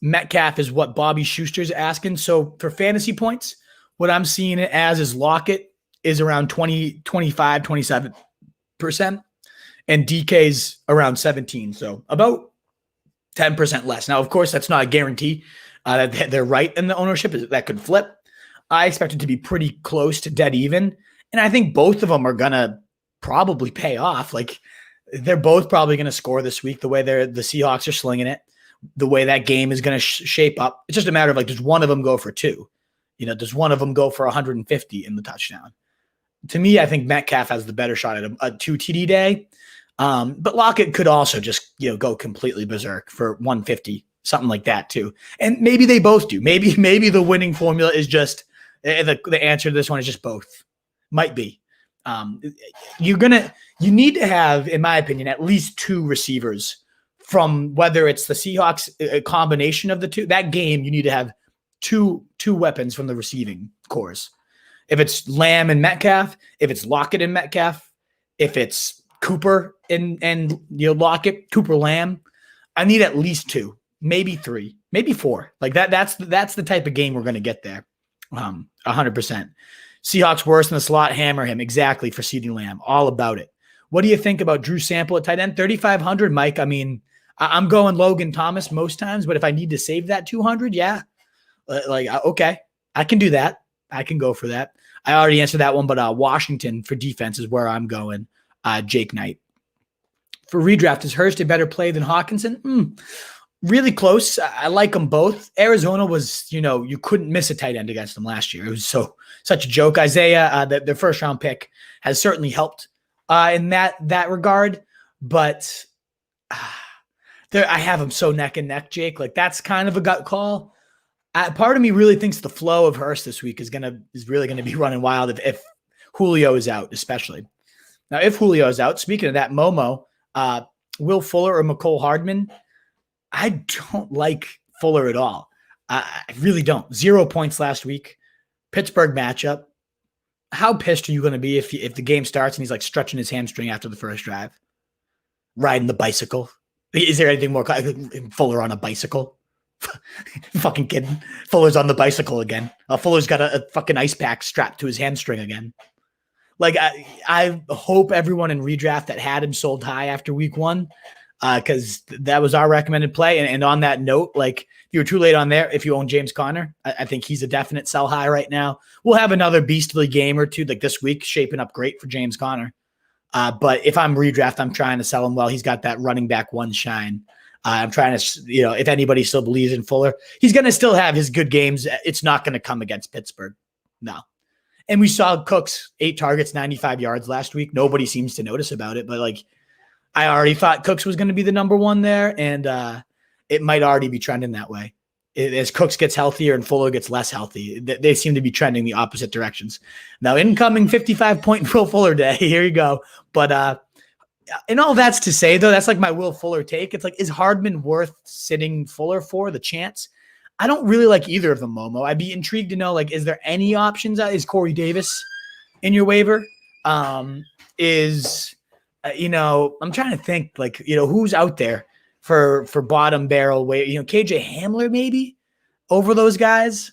Metcalf is what Bobby Schuster's asking. So for fantasy points, what I'm seeing it as is Lockett is around 20, 25, 27%, and DK's around 17. So about 10% less. Now, of course, that's not a guarantee that they're right in the ownership. That could flip. I expect it to be pretty close to dead even. And I think both of them are going to probably pay off. Like, they're both probably going to score this week the way the Seahawks are slinging it, the way that game is going to shape up. It's just a matter of, like, does one of them go for 2? Does one of them go for 150 in the touchdown? To me, I think Metcalf has the better shot at a 2 TD day. But Lockett could also just, go completely berserk for 150, something like that too. And maybe they both do. Maybe the winning formula is just the answer to this one is just both. Might be. You need to have, in my opinion, at least 2 receivers from whether it's the Seahawks, a combination of the two. That game, you need to have two weapons from the receiving cores. If it's Lamb and Metcalf, if it's Lockett and Metcalf, if it's Cooper and Lockett, Cooper Lamb, I need at least 2, maybe 3, maybe 4. Like that's the type of game we're going to get there. 100%. Seahawks worse in the slot, hammer him. Exactly, for CeeDee Lamb. All about it. What do you think about Drew Sample at tight end? 3,500, Mike. I mean, I'm going Logan Thomas most times, but if I need to save that 200, yeah. Okay, I can do that. I can go for that. I already answered that one, but Washington for defense is where I'm going. Jake Knight. For redraft, is Hurst a better play than Hawkinson? Really close. I like them both. Arizona was, you couldn't miss a tight end against them last year. It was such a joke. Isaiah, their first round pick, has certainly helped in that regard. But I have them so neck and neck, Jake. Like, that's kind of a gut call. Part of me really thinks the flow of Hurst this week is really gonna be running wild if Julio is out, especially. Now, if Julio is out, speaking of that, Momo, Will Fuller or McCole Hardman, I don't like Fuller at all. I really don't. 0 points last week. Pittsburgh matchup. How pissed are you going to be if the game starts and he's like stretching his hamstring after the first drive? Riding the bicycle. Is there anything more? Fuller on a bicycle? Fucking kidding. Fuller's on the bicycle again. Fuller's got a fucking ice pack strapped to his hamstring again. Like, I hope everyone in redraft that had him sold high after week 1, because that was our recommended play. And on that note, like, if you were too late on there, if you own James Conner, I think he's a definite sell high right now. We'll have another beastly game or two like this week, shaping up great for James Conner. But if I'm redraft, I'm trying to sell him while he's got that running back 1 shine. I'm trying to, if anybody still believes in Fuller, he's going to still have his good games. It's not going to come against Pittsburgh. No. And we saw Cooks 8 targets, 95 yards last week. Nobody seems to notice about it, but like, I already thought Cooks was going to be the number 1 there, and it might already be trending that way. As Cooks gets healthier and Fuller gets less healthy, they seem to be trending the opposite directions. Now, incoming 55-point Will Fuller day. Here you go. But and all that's to say, though, that's like my Will Fuller take. It's like, is Hardman worth sitting Fuller for the chance? I don't really like either of them, Momo. I'd be intrigued to know, like, is there any options? Is Corey Davis in your waiver? I'm trying to think, like, who's out there for bottom barrel weight. KJ Hamler maybe over those guys.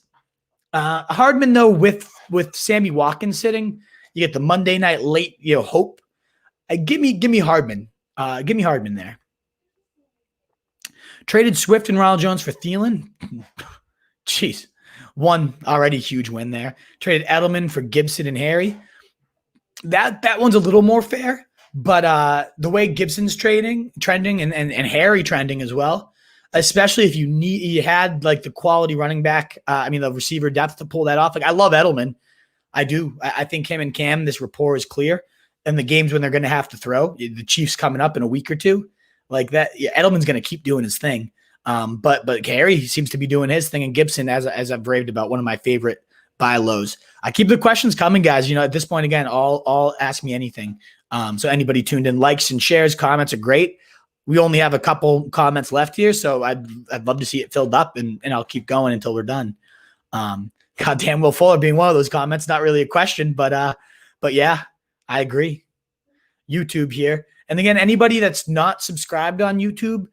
Hardman, though, with Sammy Watkins sitting, you get the Monday night late, hope. Give me Hardman. Give me Hardman there. Traded Swift and Ronald Jones for Thielen. Jeez. One already huge win there. Traded Edelman for Gibson and Harry. That one's a little more fair. But the way Gibson's trending and Harry trending as well, especially if you had like the quality running back, the receiver depth to pull that off. Like, I love Edelman. I do. I think him and Cam, this rapport is clear. And the games when they're going to have to throw, the Chiefs coming up in a week or two, like that, Edelman's going to keep doing his thing. But Harry seems to be doing his thing, and Gibson, as I've raved about, one of my favorite buy lows. I keep the questions coming, guys. At this point, again, all ask me anything. So anybody tuned in, likes and shares, comments are great. We only have a couple comments left here, so I'd love to see it filled up, and I'll keep going until we're done. Goddamn Will Fuller being one of those comments. Not really a question, but yeah, I agree. YouTube here. And again, anybody that's not subscribed on YouTube,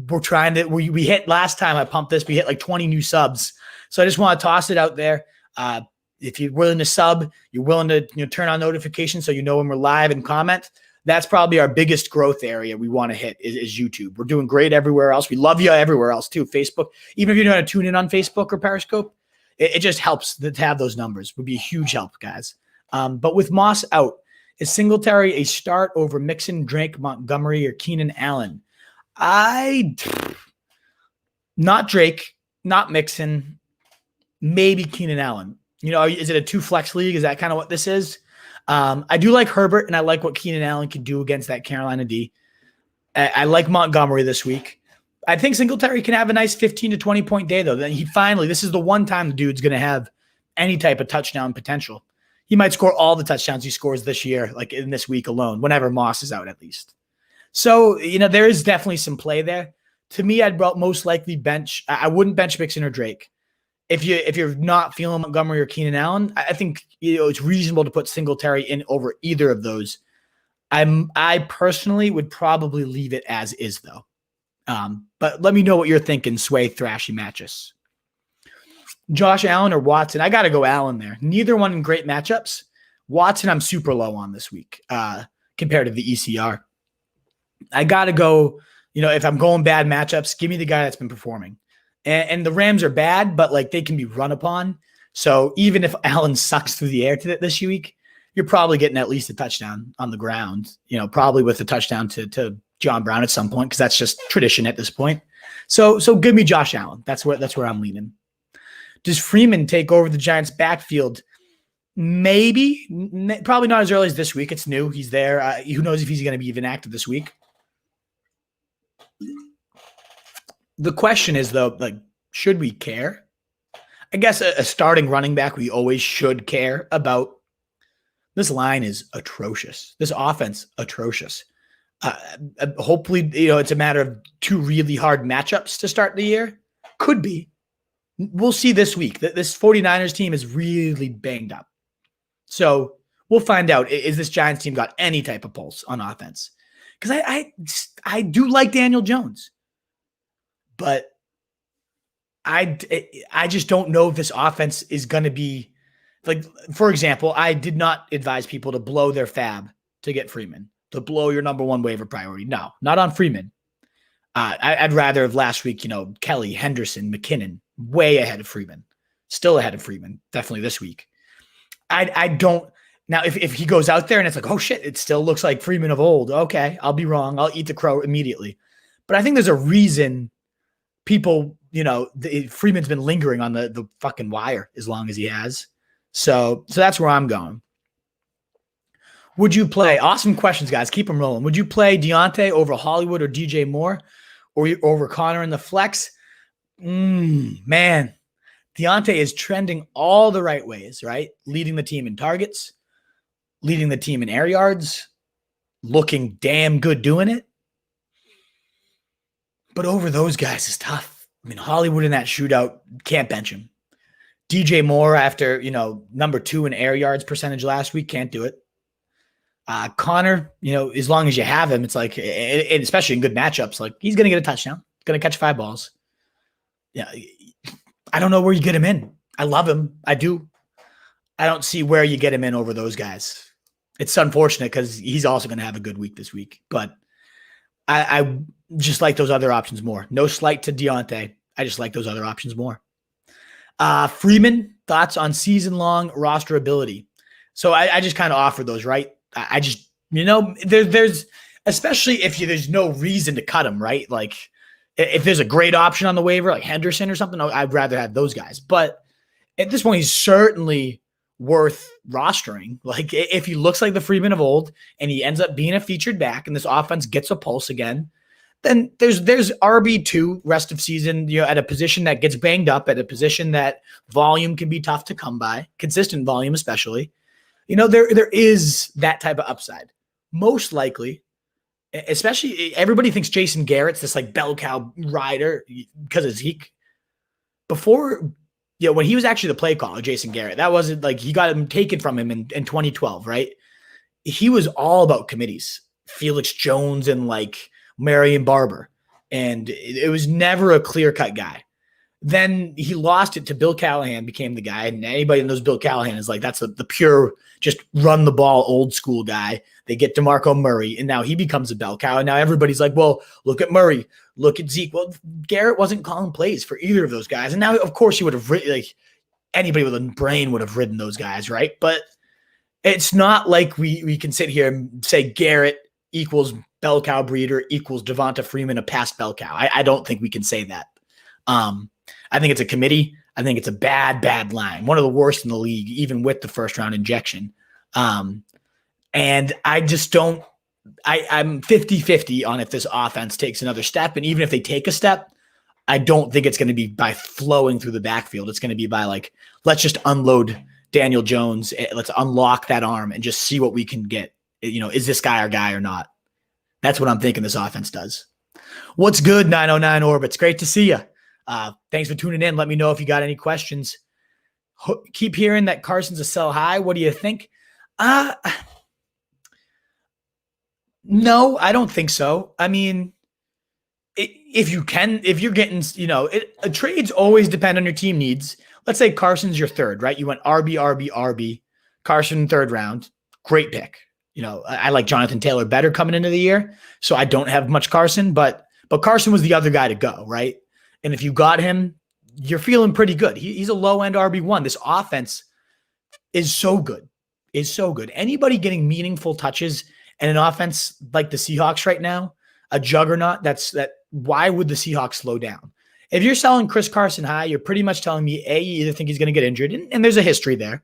we're trying to, we hit last time I pumped this, we hit like 20 new subs. So I just want to toss it out there. If you're willing to sub, you're willing to turn on notifications so you know when we're live and comment. That's probably our biggest growth area we want to hit is YouTube. We're doing great everywhere else. We love you everywhere else too. Facebook, even if you're going to tune in on Facebook or Periscope, it just helps to have those numbers. Would be a huge help, guys. But with Moss out, is Singletary a start over Mixon, Drake, Montgomery, or Keenan Allen? Not Drake, not Mixon, maybe Keenan Allen. Is it a 2-flex league? Is that kind of what this is? I do like Herbert, and I like what Keenan Allen can do against that Carolina D. I like Montgomery this week. I think Singletary can have a nice 15 to 20 point day, though. Then this is the one time the dude's going to have any type of touchdown potential. He might score all the touchdowns he scores this year, like in this week alone, whenever Moss is out at least. So, there is definitely some play there. To me, I'd most likely bench. I wouldn't bench Mixon or Drake. If you're not feeling Montgomery or Keenan Allen, I think it's reasonable to put Singletary in over either of those. I personally would probably leave it as is, though. But let me know what you're thinking, Sway Thrashy Matches. Josh Allen or Watson? I got to go Allen there. Neither one in great matchups. Watson, I'm super low on this week compared to the ECR. I got to go, if I'm going bad matchups, give me the guy that's been performing. And the Rams are bad, but like they can be run upon. So even if Allen sucks through the air this week, you're probably getting at least a touchdown on the ground, probably with a touchdown to John Brown at some point, because that's just tradition at this point. So give me Josh Allen. That's where I'm leaning. Does Freeman take over the Giants' backfield? Maybe. Probably not as early as this week. It's new. He's there. Who knows if he's going to be even active this week? The question is, though, like, should we care? I guess a starting running back we always should care about. This line is atrocious. This offense, atrocious. Hopefully, it's a matter of 2 really hard matchups to start the year. Could be. We'll see this week. This 49ers team is really banged up. So we'll find out. Is this Giants team got any type of pulse on offense? Because I do like Daniel Jones. But I just don't know if this offense is going to be like, for example, I did not advise people to blow their fab to get Freeman, to blow your number 1 waiver priority. No, not on Freeman. I'd rather have last week, Kelly, Henderson, McKinnon, way ahead of Freeman, still ahead of Freeman, definitely this week. I don't. Now, if he goes out there and it's like, oh shit, it still looks like Freeman of old. Okay, I'll be wrong. I'll eat the crow immediately. But I think there's a reason people, Freeman's been lingering on the fucking wire as long as he has. So that's where I'm going. Would you play? Awesome questions, guys. Keep them rolling. Would you play Deontay over Hollywood or DJ Moore, or over Connor in the flex? Man, Deontay is trending all the right ways, right? Leading the team in targets, leading the team in air yards, looking damn good doing it. But over those guys is tough. I mean, Hollywood in that shootout, can't bench him. DJ Moore after, number 2 in air yards percentage last week, can't do it. Connor, as long as you have him, it's like, and especially in good matchups, like he's going to get a touchdown, going to catch 5 balls. Yeah. I don't know where you get him in. I love him. I do. I don't see where you get him in over those guys. It's unfortunate because he's also going to have a good week this week, but I just like those other options more. No slight to Deontay. I just like those other options more. Freeman, thoughts on season-long roster ability. So I just kind of offer those, right? I just, there's, especially if there's no reason to cut him, right? Like if there's a great option on the waiver, like Henderson or something, I'd rather have those guys. But at this point, he's certainly worth rostering. Like if he looks like the Freeman of old and he ends up being a featured back and this offense gets a pulse again, then there's RB2 rest of season, at a position that gets banged up, at a position that volume can be tough to come by, consistent volume especially. There is that type of upside. Most likely, especially everybody thinks Jason Garrett's this like bell cow rider because of Zeke. Before, Yeah, when he was actually the play caller, Jason Garrett, that wasn't like he got him taken from him in 2012, right? He was all about committees, Felix Jones and like Marion Barber. And it was never a clear-cut guy. Then he lost it to Bill Callahan, became the guy. And anybody that knows Bill Callahan is like, that's the pure, just run the ball, old school guy. They get DeMarco Murray, and now he becomes a bell cow. And now everybody's like, well, look at Murray, look at Zeke. Well, Garrett wasn't calling plays for either of those guys. And now, of course, he would have, like, anybody with a brain would have ridden those guys, right? But it's not like we can sit here and say Garrett equals bell cow breeder equals Devonta Freeman, a past bell cow. I don't think we can say that. I think it's a committee. I think it's a bad line. One of the worst in the league, even with the first round injection. And I just don't, I'm 50-50 on if this offense takes another step. And even if they take a step, I don't think it's going to be by flowing through the backfield. It's going to be by like, let's just unload Daniel Jones. Let's unlock that arm and just see what we can get. You know, is this guy our guy or not? That's what I'm thinking this offense does. What's good, 909 Orbits? Great to see you. Thanks for tuning in. Let me know if you got any questions. Keep hearing that Carson's a sell high. What do you think? No, I don't think so. I mean, if you're getting, you know, trades always depend on your team needs. Let's say Carson's your third, right? You went RB, Carson third round. Great pick. You know, I like Jonathan Taylor better coming into the year, so I don't have much Carson, but Carson was the other guy to go, right? And if you got him, you're feeling pretty good. He's a low-end RB1. This offense is so good. Anybody getting meaningful touches in an offense like the Seahawks right now, a juggernaut, why would the Seahawks slow down? If you're selling Chris Carson high, you're pretty much telling me, A, you either think he's going to get injured, and there's a history there,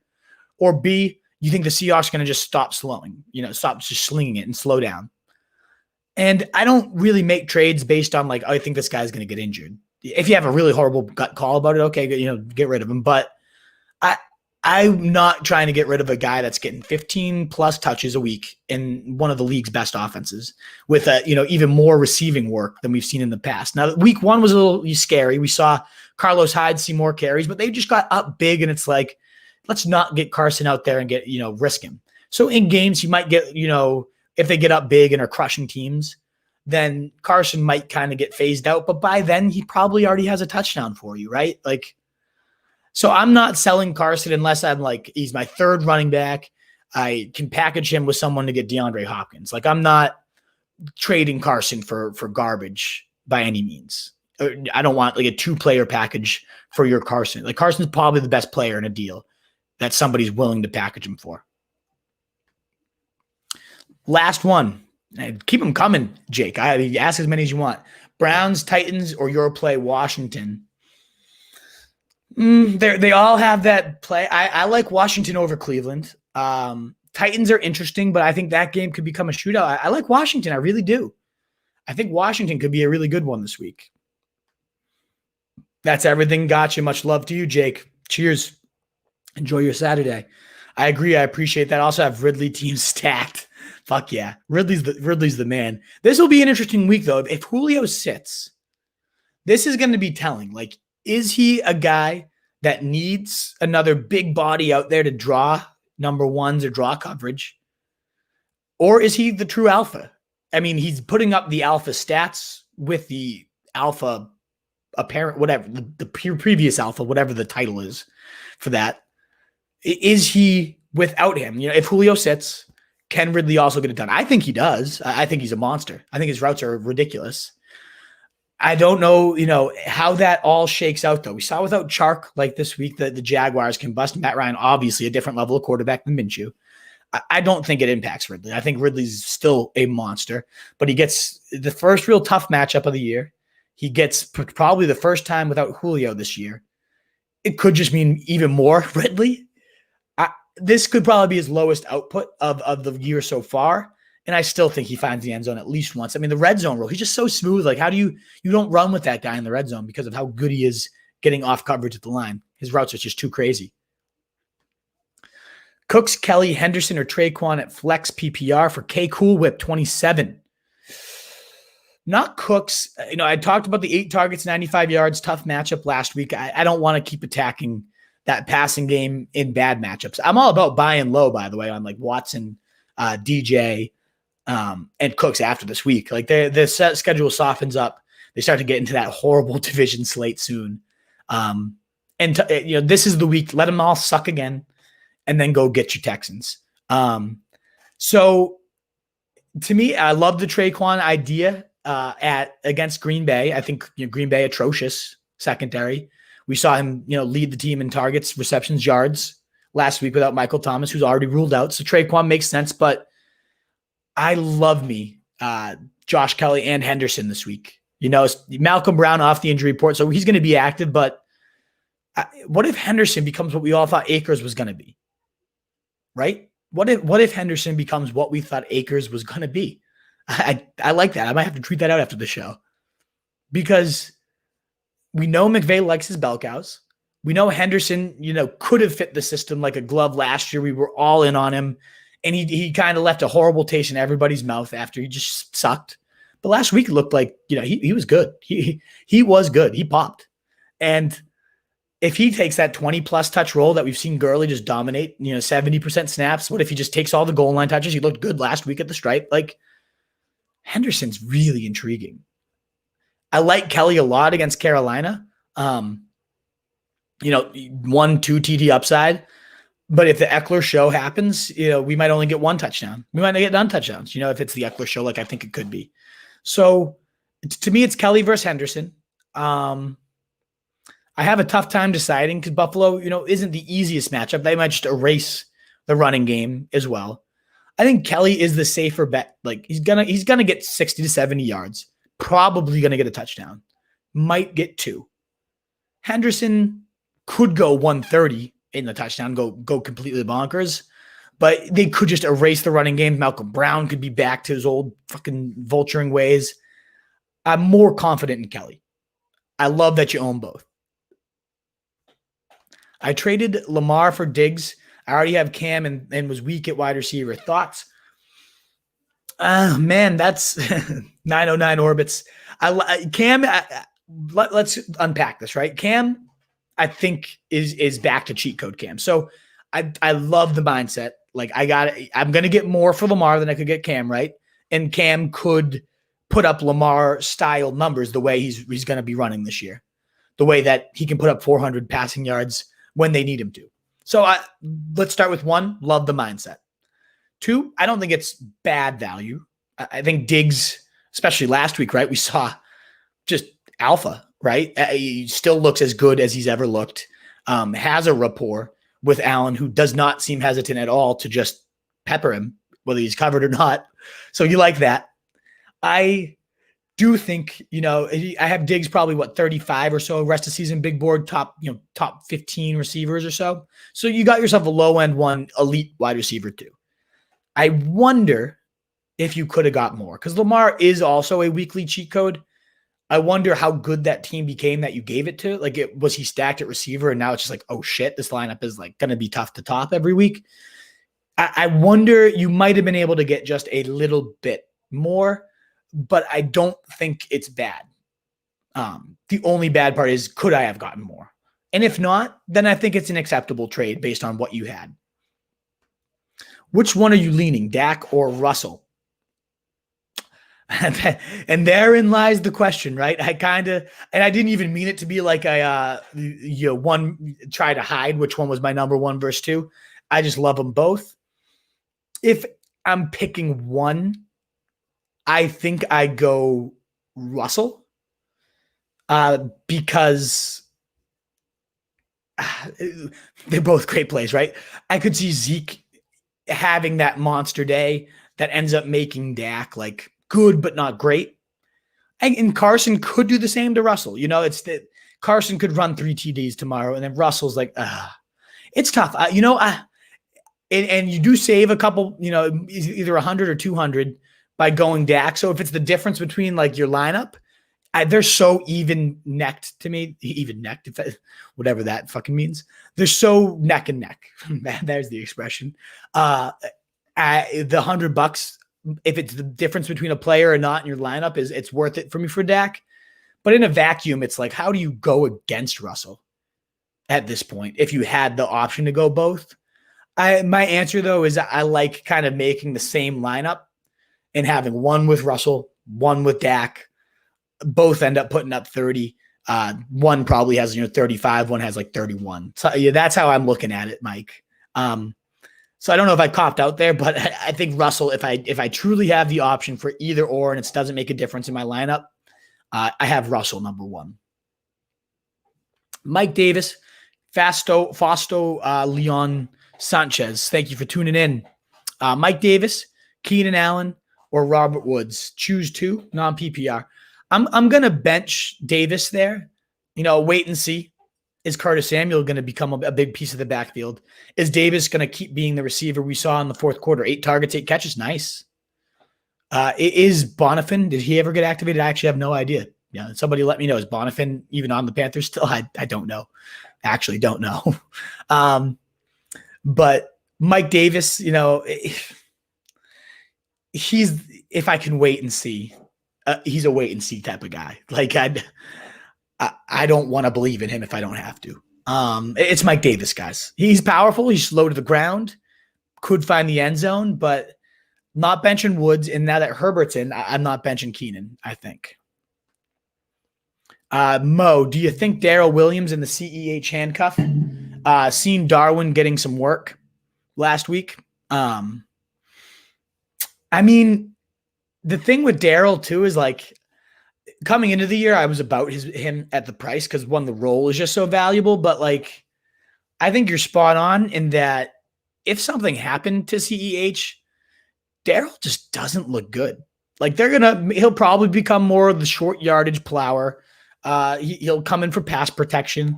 or B, you think the Seahawks are going to just stop slowing, you know, stop just slinging it and slow down. And I don't really make trades based on like, oh, I think this guy's going to get injured. If you have a really horrible gut call about it, okay, you know, get rid of him. But I'm not trying to get rid of a guy that's getting 15 plus touches a week in one of the league's best offenses with even more receiving work than we've seen in the past. Now, week one was a little scary. We saw Carlos Hyde see more carries, but they just got up big, and it's like, let's not get Carson out there and get, risk him. So in games, you might get, if they get up big and are crushing teams, then Carson might kind of get phased out. But by then, he probably already has a touchdown for you, right? Like, so I'm not selling Carson unless I'm like, he's my third running back. I can package him with someone to get DeAndre Hopkins. Like, I'm not trading Carson for garbage by any means. I don't want like a 2-player package for your Carson. Like, Carson's probably the best player in a deal that somebody's willing to package him for. Last one. Keep them coming, Jake. Ask as many as you want. Browns, Titans, or your play, Washington. They all have that play. I like Washington over Cleveland. Titans are interesting, but I think that game could become a shootout. I like Washington. I really do. I think Washington could be a really good one this week. That's everything. Gotcha. Much love to you, Jake. Cheers. Enjoy your Saturday. I agree. I appreciate that. I also have Ridley team stacked. Fuck yeah. Ridley's the man. This will be an interesting week, though. If Julio sits, this is going to be telling. Like, is he a guy that needs another big body out there to draw number ones or draw coverage? Or is he the true alpha? I mean, he's putting up the alpha stats with the alpha apparent, whatever, the previous alpha, whatever the title is for that. Is he without him? If Julio sits, can Ridley also get it done? I think he does. I think he's a monster. I think his routes are ridiculous. I don't know, how that all shakes out, though. We saw without Chark, like this week, that the Jaguars can bust Matt Ryan, obviously a different level of quarterback than Minshew. I don't think it impacts Ridley. I think Ridley's still a monster, but he gets the first real tough matchup of the year. He gets probably the first time without Julio this year. It could just mean even more Ridley. This could probably be his lowest output of the year so far. And I still think he finds the end zone at least once. I mean, the red zone rule, he's just so smooth. Like, how do you don't run with that guy in the red zone because of how good he is getting off coverage at the line. His routes are just too crazy. Cooks, Kelly, Henderson, or Traquan at flex PPR for K Cool Whip 27. Not Cooks. I talked about the 8 targets, 95 yards, tough matchup last week. I don't want to keep attacking that passing game in bad matchups. I'm all about buying low, by the way, on like Watson, DJ, and Cooks after this week. Like the set schedule softens up. They start to get into that horrible division slate soon. This is the week. Let them all suck again, and then go get your Texans. So to me, I love the Traquan idea against Green Bay. I think Green Bay atrocious secondary. We saw him lead the team in targets, receptions, yards last week without Michael Thomas, who's already ruled out. So Traquan makes sense, but I love me Josh Kelly and Henderson this week. Malcolm Brown off the injury report, so he's going to be active. But what if Henderson becomes what we all thought Akers was going to be? Right? What if Henderson becomes what we thought Akers was going to be? I like that. I might have to tweet that out after the show, because we know McVay likes his bell cows. We know Henderson, could have fit the system like a glove last year. We were all in on him, and he kind of left a horrible taste in everybody's mouth after he just sucked. But last week it looked like, he was good. He was good. He popped. And if he takes that 20-plus touch role that we've seen Gurley just dominate, 70% snaps, what if he just takes all the goal line touches? He looked good last week at the stripe. Like, Henderson's really intriguing. I like Kelly a lot against Carolina. 1-2 TD upside. But if the Eckler show happens, we might only get 1 touchdown. We might not get none touchdowns, if it's the Eckler show, like I think it could be. So to me, it's Kelly versus Henderson. I have a tough time deciding because Buffalo, isn't the easiest matchup. They might just erase the running game as well. I think Kelly is the safer bet. Like he's gonna get 60 to 70 yards. Probably gonna get a touchdown. Might get 2. Henderson could go 130 in the touchdown, go completely bonkers. But they could just erase the running game. Malcolm Brown could be back to his old fucking vulturing ways. I'm more confident in Kelly. I love that you own both. I traded Lamar for Diggs. I already have Cam and was weak at wide receiver. Thoughts? Man, that's 909 orbits. Cam, let's unpack this, right? Cam, I think is back to cheat code Cam. So I love the mindset. Like I'm going to get more for Lamar than I could get Cam, right? And Cam could put up Lamar style numbers the way he's going to be running this year, the way that he can put up 400 passing yards when they need him to. So let's start with 1, love the mindset. 2, I don't think it's bad value. I think Diggs, especially last week, right? We saw just alpha, right? He still looks as good as he's ever looked. Has a rapport with Allen, who does not seem hesitant at all to just pepper him, whether he's covered or not. So you like that. I do think, I have Diggs probably 35 or so rest of season, big board, top 15 receivers or so. So you got yourself a low end 1 elite wide receiver too. I wonder if you could have got more, because Lamar is also a weekly cheat code. I wonder how good that team became that you gave it to. Like, was he stacked at receiver, and now it's just like, oh shit, this lineup is like going to be tough to top every week. I wonder, you might have been able to get just a little bit more, but I don't think it's bad. The only bad part is, could I have gotten more? And if not, then I think it's an acceptable trade based on what you had. Which one are you leaning, Dak or Russell? And therein lies the question, right? And I didn't even mean it to be like one try to hide which one was my number 1 versus 2. I just love them both. If I'm picking one, I think I go Russell because they're both great plays, right? I could see Zeke having that monster day that ends up making Dak like good, but not great. And Carson could do the same to Russell. It's that Carson could run 3 TDs tomorrow, and then Russell's like, it's tough. And you do save a couple, either 100 or 200 by going Dak. So if it's the difference between like your lineup, they're so even necked to me, even necked, whatever that fucking means. They're so neck and neck. There's the expression. The $100 if it's the difference between a player or not in your lineup, it's worth it for me for Dak. But in a vacuum, it's like, how do you go against Russell at this point if you had the option to go both? My answer, though, is I like kind of making the same lineup and having one with Russell, one with Dak. Both end up putting up 30. One probably has 35. One has like 31. So yeah, that's how I'm looking at it, Mike. So I don't know if I copped out there, but I think Russell, if I truly have the option for either or and it doesn't make a difference in my lineup, I have Russell number one. Mike Davis, Fausto Leon Sanchez. Thank you for tuning in. Mike Davis, Keenan Allen, or Robert Woods. Choose two, non-PPR. I'm gonna bench Davis there. Wait and see. Is Curtis Samuel going to become a big piece of the backfield? Is Davis going to keep being the receiver we saw in the fourth quarter? 8 targets, 8 catches. Nice. Is Bonifin, did he ever get activated? I actually have no idea. Yeah, somebody let me know. Is Bonifin even on the Panthers still? I don't know. Actually don't know. But Mike Davis, he's, if I can wait and see, he's a wait and see type of guy. Like I don't want to believe in him if I don't have to. It's Mike Davis, guys. He's powerful. He's slow to the ground. Could find the end zone, but not benching Woods. And now that Herbert's in, I'm not benching Keenan, I think. Mo, do you think Darrell Williams in the CEH handcuff? Seen Darwin getting some work last week. I mean, the thing with Darrell too is like, coming into the year, I was about him at the price because one, the role is just so valuable. But like, I think you're spot on in that if something happened to CEH, Darrell just doesn't look good. Like he'll probably become more of the short yardage plower. He'll come in for pass protection,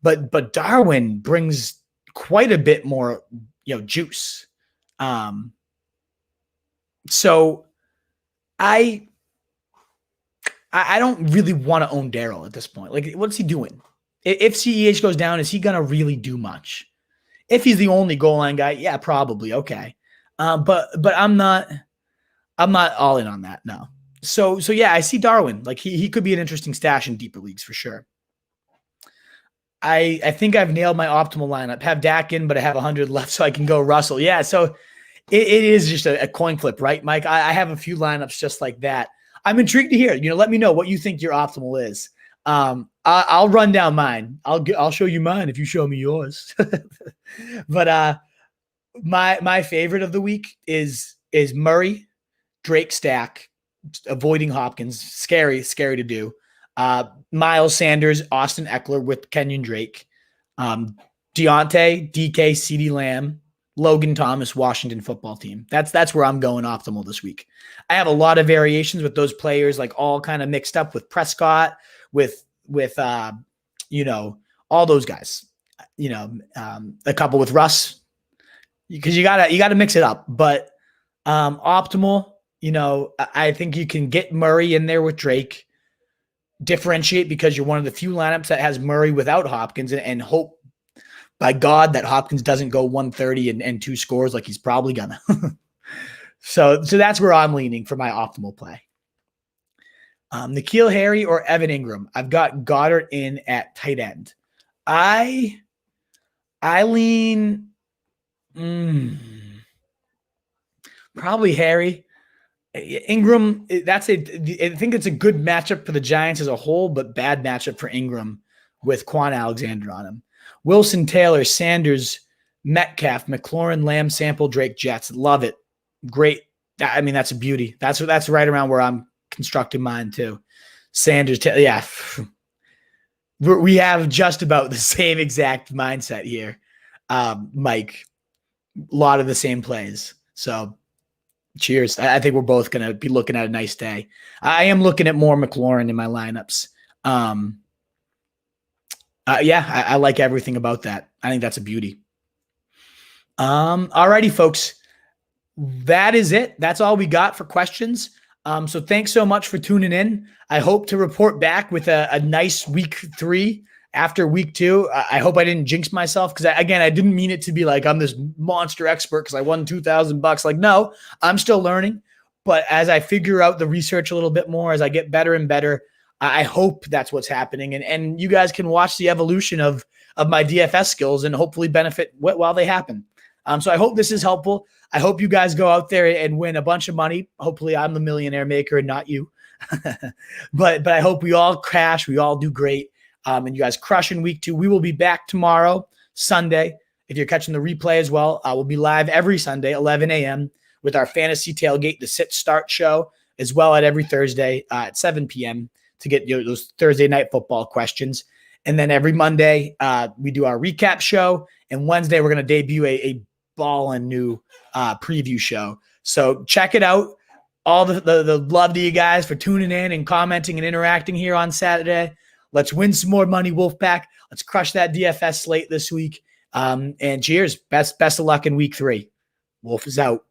but Darwin brings quite a bit more, juice. So I don't really want to own Darrell at this point. Like, what's he doing? If CEH goes down, is he going to really do much? If he's the only goal line guy, yeah, probably. Okay. But I'm not all in on that. No. So yeah, I see Darwin. Like he could be an interesting stash in deeper leagues for sure. I think I've nailed my optimal lineup. Have Dak in, but I have 100 left, so I can go Russell. Yeah. So it is just a coin flip, right, Mike? I have a few lineups just like that. I'm intrigued to hear. Let me know what you think your optimal is. I'll run down mine. I'll show you mine if you show me yours. But my favorite of the week is Murray, Drake stack, avoiding Hopkins. Scary to do. Miles Sanders, Austin Eckler with Kenyon Drake, Deontay, DK, CeeDee Lamb, Logan Thomas, Washington football team. That's where I'm going optimal this week. I have a lot of variations with those players, like all kind of mixed up with Prescott, with all those guys. A couple with Russ, because you gotta mix it up. But optimal, I think you can get Murray in there with Drake, differentiate because you're one of the few lineups that has Murray without Hopkins, and hope by God that Hopkins doesn't go 130 and 2 scores like he's probably gonna. So that's where I'm leaning for my optimal play. N'Keal Harry or Evan Ingram. I've got Goddard in at tight end. I lean probably Harry. Ingram, I think it's a good matchup for the Giants as a whole, but bad matchup for Ingram with Quan Alexander on him. Wilson, Taylor, Sanders, Metcalf, McLaurin, Lamb, Sample, Drake, Jets. Love it. Great. I mean, that's a beauty. That's right around where I'm constructing mine too. Sanders, yeah. We have just about the same exact mindset here, Mike. A lot of the same plays. So cheers. I think we're both going to be looking at a nice day. I am looking at more McLaurin in my lineups. I like everything about that. I think that's a beauty. Alrighty, folks. That is it. That's all we got for questions. So thanks so much for tuning in. I hope to report back with a nice week 3 after week 2. I hope I didn't jinx myself because, I didn't mean it to be like I'm this monster expert because I won $2,000. Like, no, I'm still learning. But as I figure out the research a little bit more, as I get better and better, I hope that's what's happening. And you guys can watch the evolution of my DFS skills and hopefully benefit while they happen. So I hope this is helpful. I hope you guys go out there and win a bunch of money. Hopefully I'm the millionaire maker and not you. but I hope we all crash. We all do great. And you guys crush in week 2. We will be back tomorrow, Sunday. If you're catching the replay as well, we'll be live every Sunday, 11 a.m. with our Fantasy Tailgate, the Sit Start show, as well at every Thursday at 7 p.m. to get those Thursday night football questions. And then every Monday, we do our recap show. And Wednesday, we're going to debut a ballin' new preview show. So check it out. All the love to you guys for tuning in and commenting and interacting here on Saturday. Let's win some more money, Wolfpack. Let's crush that DFS slate this week. And cheers. Best of luck in week 3. Wolf is out.